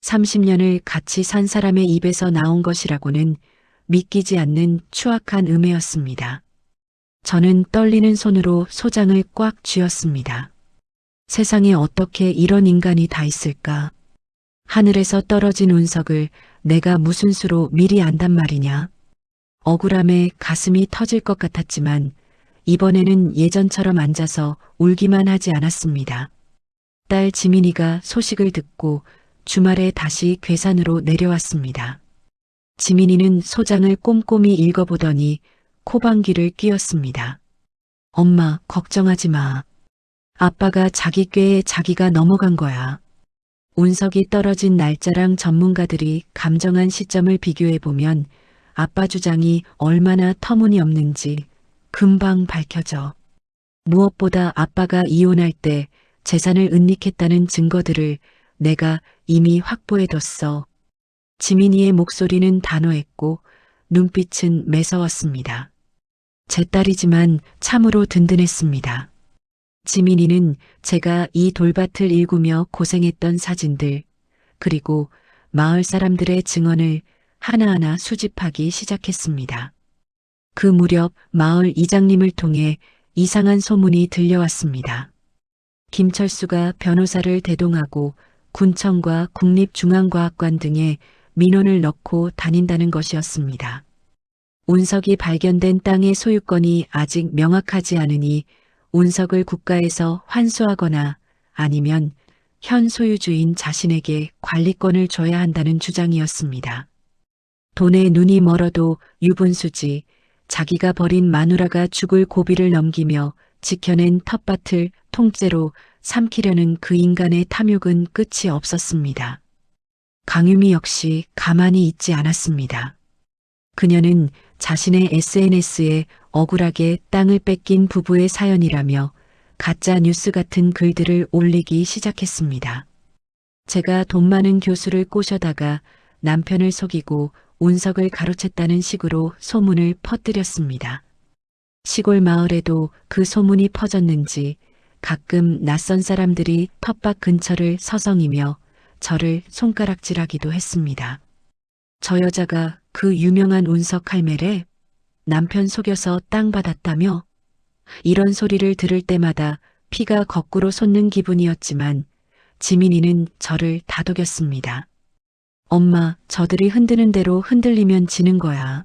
S1: 30년을 같이 산 사람의 입에서 나온 것이라고는 믿기지 않는 추악한 음해였습니다. 저는 떨리는 손으로 소장을 꽉 쥐었습니다. 세상에 어떻게 이런 인간이 다 있을까? 하늘에서 떨어진 운석을 내가 무슨 수로 미리 안단 말이냐? 억울함에 가슴이 터질 것 같았지만 이번에는 예전처럼 앉아서 울기만 하지 않았습니다. 딸 지민이가 소식을 듣고 주말에 다시 괴산으로 내려왔습니다. 지민이는 소장을 꼼꼼히 읽어보더니 코방귀를 뀌었습니다. 엄마, 걱정하지 마. 아빠가 자기 꾀에 자기가 넘어간 거야. 운석이 떨어진 날짜랑 전문가들이 감정한 시점을 비교해보면 아빠 주장이 얼마나 터무니없는지 금방 밝혀져. 무엇보다 아빠가 이혼할 때 재산을 은닉했다는 증거들을 내가 이미 확보해뒀어. 지민이의 목소리는 단호했고 눈빛은 매서웠습니다. 제 딸이지만 참으로 든든했습니다. 지민이는 제가 이 돌밭을 일구며 고생했던 사진들, 그리고 마을 사람들의 증언을 하나하나 수집하기 시작했습니다. 그 무렵 마을 이장님을 통해 이상한 소문이 들려왔습니다. 김철수가 변호사를 대동하고 군청과 국립중앙과학관 등에 민원을 넣고 다닌다는 것이었습니다. 운석이 발견된 땅의 소유권이 아직 명확하지 않으니 운석을 국가에서 환수하거나 아니면 현 소유주인 자신에게 관리권을 줘야 한다는 주장이었습니다. 돈에 눈이 멀어도 유분수지, 자기가 버린 마누라가 죽을 고비를 넘기며 지켜낸 텃밭을 통째로 삼키려는 그 인간의 탐욕은 끝이 없었습니다. 강유미 역시 가만히 있지 않았습니다. 그녀는 자신의 SNS에 억울하게 땅을 뺏긴 부부의 사연이라며 가짜 뉴스 같은 글들을 올리기 시작했습니다. 제가 돈 많은 교수를 꼬셔다가 남편을 속이고 운석을 가로챘다는 식으로 소문을 퍼뜨렸습니다. 시골 마을에도 그 소문이 퍼졌는지 가끔 낯선 사람들이 텃밭 근처를 서성이며 저를 손가락질하기도 했습니다. 저 여자가 그 유명한 운석 할매래? 남편 속여서 땅 받았다며? 이런 소리를 들을 때마다 피가 거꾸로 솟는 기분이었지만 지민이는 저를 다독였습니다. 엄마, 저들이 흔드는 대로 흔들리면 지는 거야.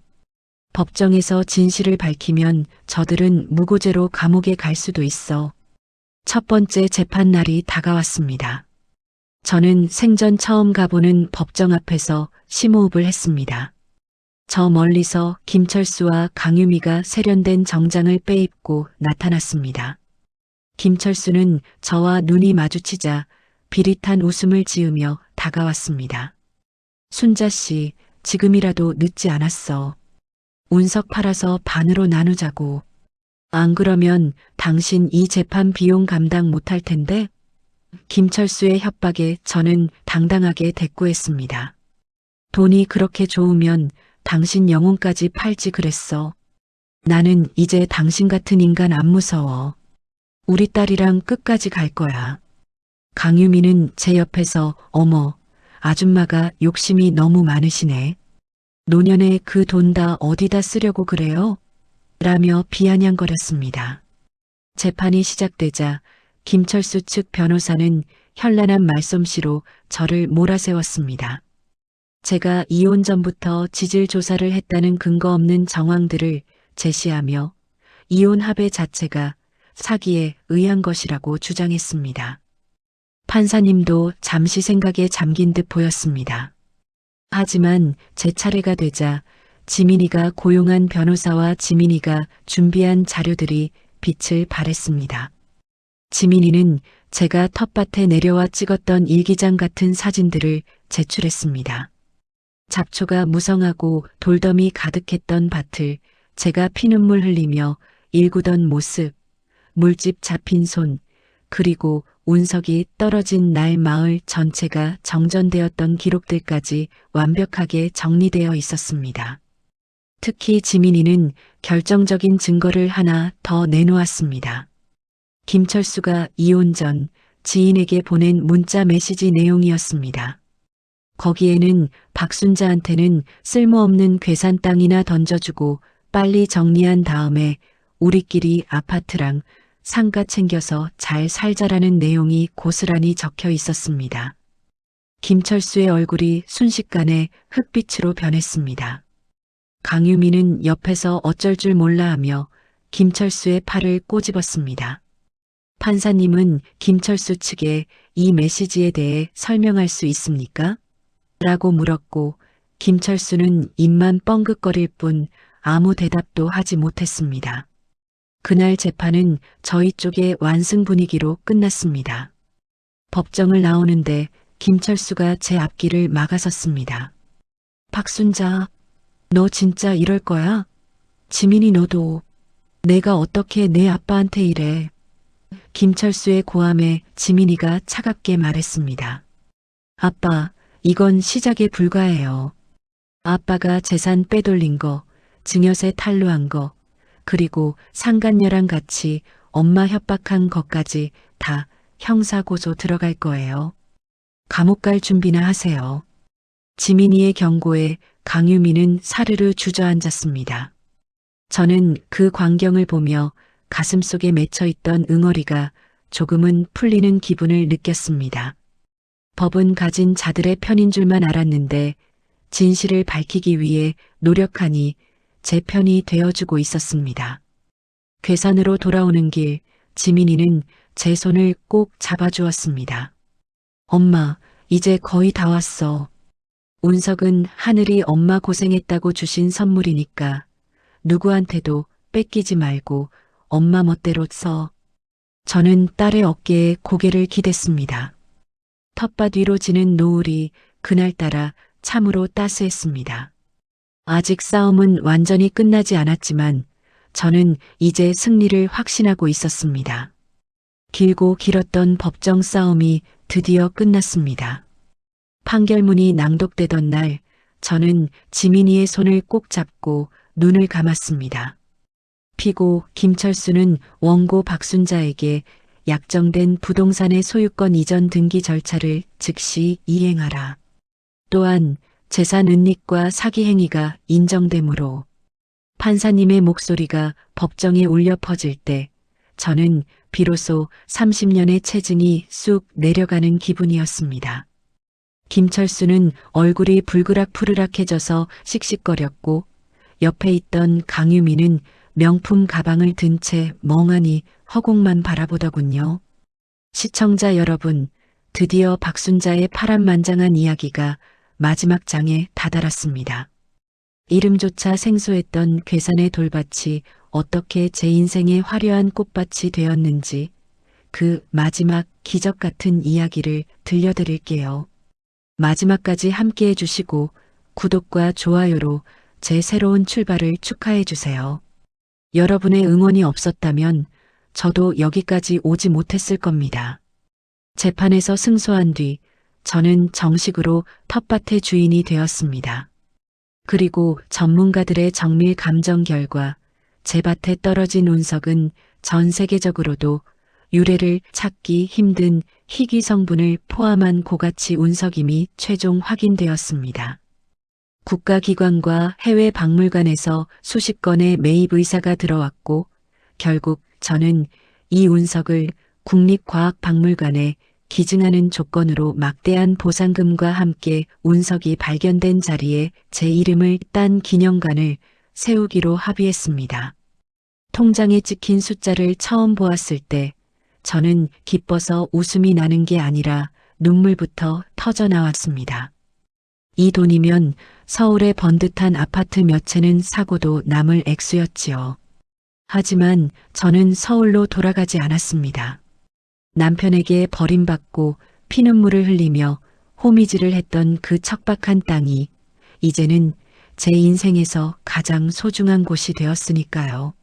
S1: 법정에서 진실을 밝히면 저들은 무고죄로 감옥에 갈 수도 있어. 첫 번째 재판 날이 다가왔습니다. 저는 생전 처음 가보는 법정 앞에서 심호흡을 했습니다. 저 멀리서 김철수와 강유미가 세련된 정장을 빼입고 나타났습니다. 김철수는 저와 눈이 마주치자 비릿한 웃음을 지으며 다가왔습니다. 순자 씨, 지금이라도 늦지 않았어. 운석 팔아서 반으로 나누자고. 안 그러면 당신 이 재판 비용 감당 못할 텐데? 김철수의 협박에 저는 당당하게 대꾸했습니다. 돈이 그렇게 좋으면 당신 영혼까지 팔지 그랬어. 나는 이제 당신 같은 인간 안 무서워. 우리 딸이랑 끝까지 갈 거야. 강유미는 제 옆에서 어머, 아줌마가 욕심이 너무 많으시네. 노년에 그 돈 다 어디다 쓰려고 그래요? 라며 비아냥거렸습니다. 재판이 시작되자 김철수 측 변호사는 현란한 말솜씨로 저를 몰아세웠습니다. 제가 이혼 전부터 지질 조사를 했다는 근거 없는 정황들을 제시하며 이혼 합의 자체가 사기에 의한 것이라고 주장했습니다. 판사님도 잠시 생각에 잠긴 듯 보였습니다. 하지만 제 차례가 되자 지민이가 고용한 변호사와 지민이가 준비한 자료들이 빛을 발했습니다. 지민이는 제가 텃밭에 내려와 찍었던 일기장 같은 사진들을 제출했습니다. 잡초가 무성하고 돌더미 가득했던 밭을 제가 피눈물 흘리며 일구던 모습, 물집 잡힌 손, 그리고 운석이 떨어진 날 마을 전체가 정전되었던 기록들까지 완벽하게 정리되어 있었습니다. 특히 지민이는 결정적인 증거를 하나 더 내놓았습니다. 김철수가 이혼 전 지인에게 보낸 문자 메시지 내용이었습니다. 거기에는 박순자한테는 쓸모없는 괴산 땅이나 던져주고 빨리 정리한 다음에 우리끼리 아파트랑 상가 챙겨서 잘 살자라는 내용이 고스란히 적혀 있었습니다. 김철수의 얼굴이 순식간에 흑빛으로 변했습니다. 강유미는 옆에서 어쩔 줄 몰라 하며 김철수의 팔을 꼬집었습니다. 판사님은 김철수 측에 이 메시지에 대해 설명할 수 있습니까? 라고 물었고 김철수는 입만 뻥긋거릴 뿐 아무 대답도 하지 못했습니다. 그날 재판은 저희 쪽의 완승 분위기로 끝났습니다. 법정을 나오는데 김철수가 제 앞길을 막아섰습니다. 박순자, 너 진짜 이럴 거야? 지민이 너도. 내가 어떻게 내 아빠한테 이래. 김철수의 고함에 지민이가 차갑게 말했습니다. 아빠, 이건 시작에 불과해요. 아빠가 재산 빼돌린 거, 증여세 탄로한 거, 그리고 상간녀랑 같이 엄마 협박한 것까지 다 형사고소 들어갈 거예요. 감옥 갈 준비나 하세요. 지민이의 경고에 강유미는 사르르 주저앉았습니다. 저는 그 광경을 보며 가슴속에 맺혀있던 응어리가 조금은 풀리는 기분을 느꼈습니다. 법은 가진 자들의 편인 줄만 알았는데 진실을 밝히기 위해 노력하니 제 편이 되어주고 있었습니다. 괴산으로 돌아오는 길, 지민이는 제 손을 꼭 잡아주었습니다. 엄마, 이제 거의 다 왔어. 운석은 하늘이 엄마 고생했다고 주신 선물이니까 누구한테도 뺏기지 말고 엄마 멋대로 써. 저는 딸의 어깨에 고개를 기댔습니다. 텃밭 위로 지는 노을이 그날따라 참으로 따스했습니다. 아직 싸움은 완전히 끝나지 않았지만 저는 이제 승리를 확신하고 있었습니다. 길고 길었던 법정 싸움이 드디어 끝났습니다. 판결문이 낭독되던 날 저는 지민이의 손을 꼭 잡고 눈을 감았습니다. 피고 김철수는 원고 박순자에게 약정된 부동산의 소유권 이전 등기 절차를 즉시 이행하라. 또한 재산 은닉과 사기 행위가 인정되므로 판사님의 목소리가 법정에 울려 퍼질 때 저는 비로소 30년의 체증이 쑥 내려가는 기분이었습니다. 김철수는 얼굴이 불그락푸르락해져서 씩씩거렸고 옆에 있던 강유미는 명품 가방을 든 채 멍하니 허공만 바라보더군요. 시청자 여러분, 드디어 박순자의 파란만장한 이야기가 마지막 장에 다다랐습니다. 이름조차 생소했던 괴산의 돌밭이 어떻게 제 인생의 화려한 꽃밭이 되었는지 그 마지막 기적 같은 이야기를 들려드릴게요. 마지막까지 함께 해주시고 구독과 좋아요로 제 새로운 출발을 축하해 주세요. 여러분의 응원이 없었다면 저도 여기까지 오지 못했을 겁니다. 재판에서 승소한 뒤 저는 정식으로 텃밭의 주인이 되었습니다. 그리고 전문가들의 정밀 감정 결과 제 밭에 떨어진 운석은 전 세계적으로도 유래를 찾기 힘든 희귀 성분을 포함한 고가치 운석임이 최종 확인되었습니다. 국가기관과 해외 박물관에서 수십 건의 매입 의사가 들어왔고 결국 저는 이 운석을 국립과학박물관에 기증하는 조건으로 막대한 보상금과 함께 운석이 발견된 자리에 제 이름을 딴 기념관을 세우기로 합의했습니다. 통장에 찍힌 숫자를 처음 보았을 때 저는 기뻐서 웃음이 나는 게 아니라 눈물부터 터져 나왔습니다. 이 돈이면 서울의 번듯한 아파트 몇 채는 사고도 남을 액수였지요. 하지만 저는 서울로 돌아가지 않았습니다. 남편에게 버림받고 피눈물을 흘리며 호미질을 했던 그 척박한 땅이 이제는 제 인생에서 가장 소중한 곳이 되었으니까요.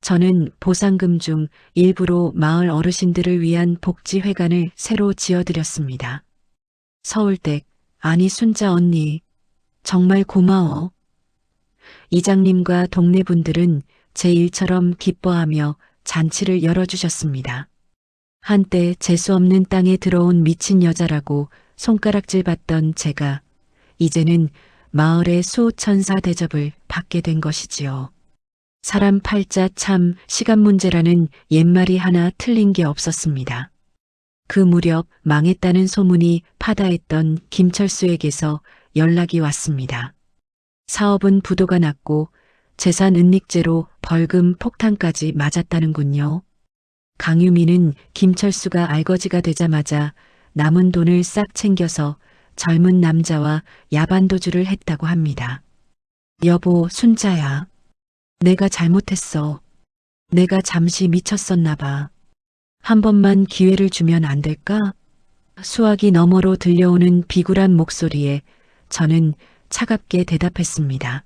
S1: 저는 보상금 중 일부로 마을 어르신들을 위한 복지회관을 새로 지어드렸습니다. 서울댁, 아니 순자 언니, 정말 고마워. 이장님과 동네 분들은 제 일처럼 기뻐하며 잔치를 열어주셨습니다. 한때 재수없는 땅에 들어온 미친 여자라고 손가락질 받던 제가 이제는 마을의 수호천사 대접을 받게 된 것이지요. 사람 팔자 참 시간 문제라는 옛말이 하나 틀린 게 없었습니다. 그 무렵 망했다는 소문이 파다했던 김철수에게서 연락이 왔습니다. 사업은 부도가 났고 재산 은닉죄로 벌금 폭탄까지 맞았다는군요. 강유미는 김철수가 알거지가 되자마자 남은 돈을 싹 챙겨서 젊은 남자와 야반도주를 했다고 합니다. 여보, 순자야. 내가 잘못했어. 내가 잠시 미쳤었나 봐. 한 번만 기회를 주면 안 될까? 수화기 너머로 들려오는 비굴한 목소리에 저는 차갑게 대답했습니다.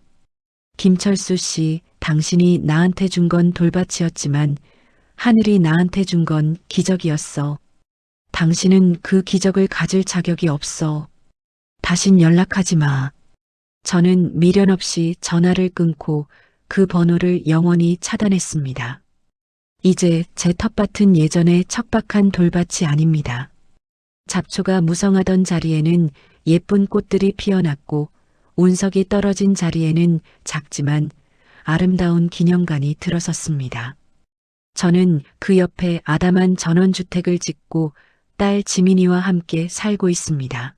S1: 김철수 씨, 당신이 나한테 준 건 돌밭이었지만 하늘이 나한테 준 건 기적이었어. 당신은 그 기적을 가질 자격이 없어. 다신 연락하지 마. 저는 미련 없이 전화를 끊고 그 번호를 영원히 차단했습니다. 이제 제 텃밭은 예전의 척박한 돌밭이 아닙니다. 잡초가 무성하던 자리에는 예쁜 꽃들이 피어났고 운석이 떨어진 자리에는 작지만 아름다운 기념관이 들어섰습니다. 저는 그 옆에 아담한 전원주택을 짓고 딸 지민이와 함께 살고 있습니다.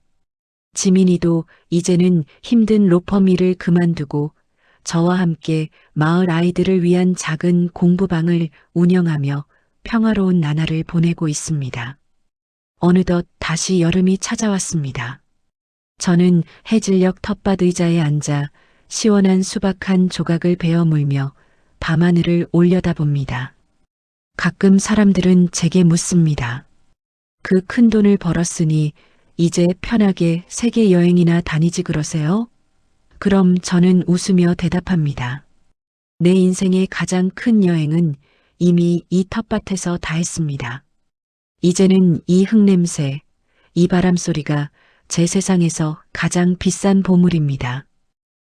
S1: 지민이도 이제는 힘든 로펌 일을 그만두고 저와 함께 마을 아이들을 위한 작은 공부방을 운영하며 평화로운 나날을 보내고 있습니다. 어느덧 다시 여름이 찾아왔습니다. 저는 해질녘 텃밭 의자에 앉아 시원한 수박 한 조각을 베어 물며 밤하늘을 올려다봅니다. 가끔 사람들은 제게 묻습니다. 그 큰 돈을 벌었으니 이제 편하게 세계 여행이나 다니지 그러세요? 그럼 저는 웃으며 대답합니다. 내 인생의 가장 큰 여행은 이미 이 텃밭에서 다 했습니다. 이제는 이 흙냄새, 이 바람소리가 제 세상에서 가장 비싼 보물입니다.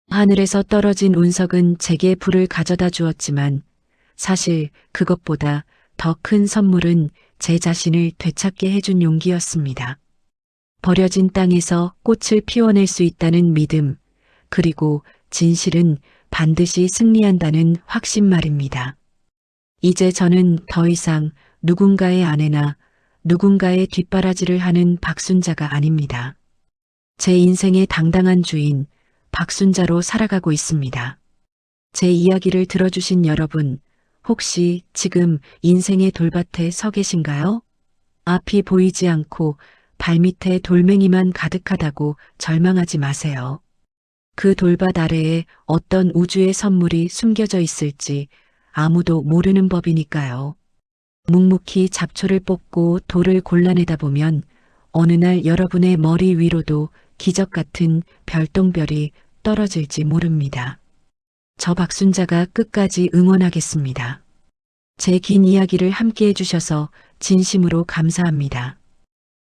S1: 하늘에서 떨어진 운석은 제게 불을 가져다 주었지만 사실 그것보다 더 큰 선물은 제 자신을 되찾게 해준 용기였습니다. 버려진 땅에서 꽃을 피워낼 수 있다는 믿음, 그리고 진실은 반드시 승리한다는 확신 말입니다. 이제 저는 더 이상 누군가의 아내나 누군가의 뒷바라지를 하는 박순자가 아닙니다. 제 인생의 당당한 주인, 박순자로 살아가고 있습니다. 제 이야기를 들어주신 여러분, 혹시 지금 인생의 돌밭에 서 계신가요? 앞이 보이지 않고 발밑에 돌멩이만 가득하다고 절망하지 마세요. 그 돌밭 아래에 어떤 우주의 선물이 숨겨져 있을지 아무도 모르는 법이니까요. 묵묵히 잡초를 뽑고 돌을 골라내다 보면 어느 날 여러분의 머리 위로도 기적 같은 별똥별이 떨어질지 모릅니다. 저 박순자가 끝까지 응원하겠습니다. 제 긴 이야기를 함께 해주셔서 진심으로 감사합니다.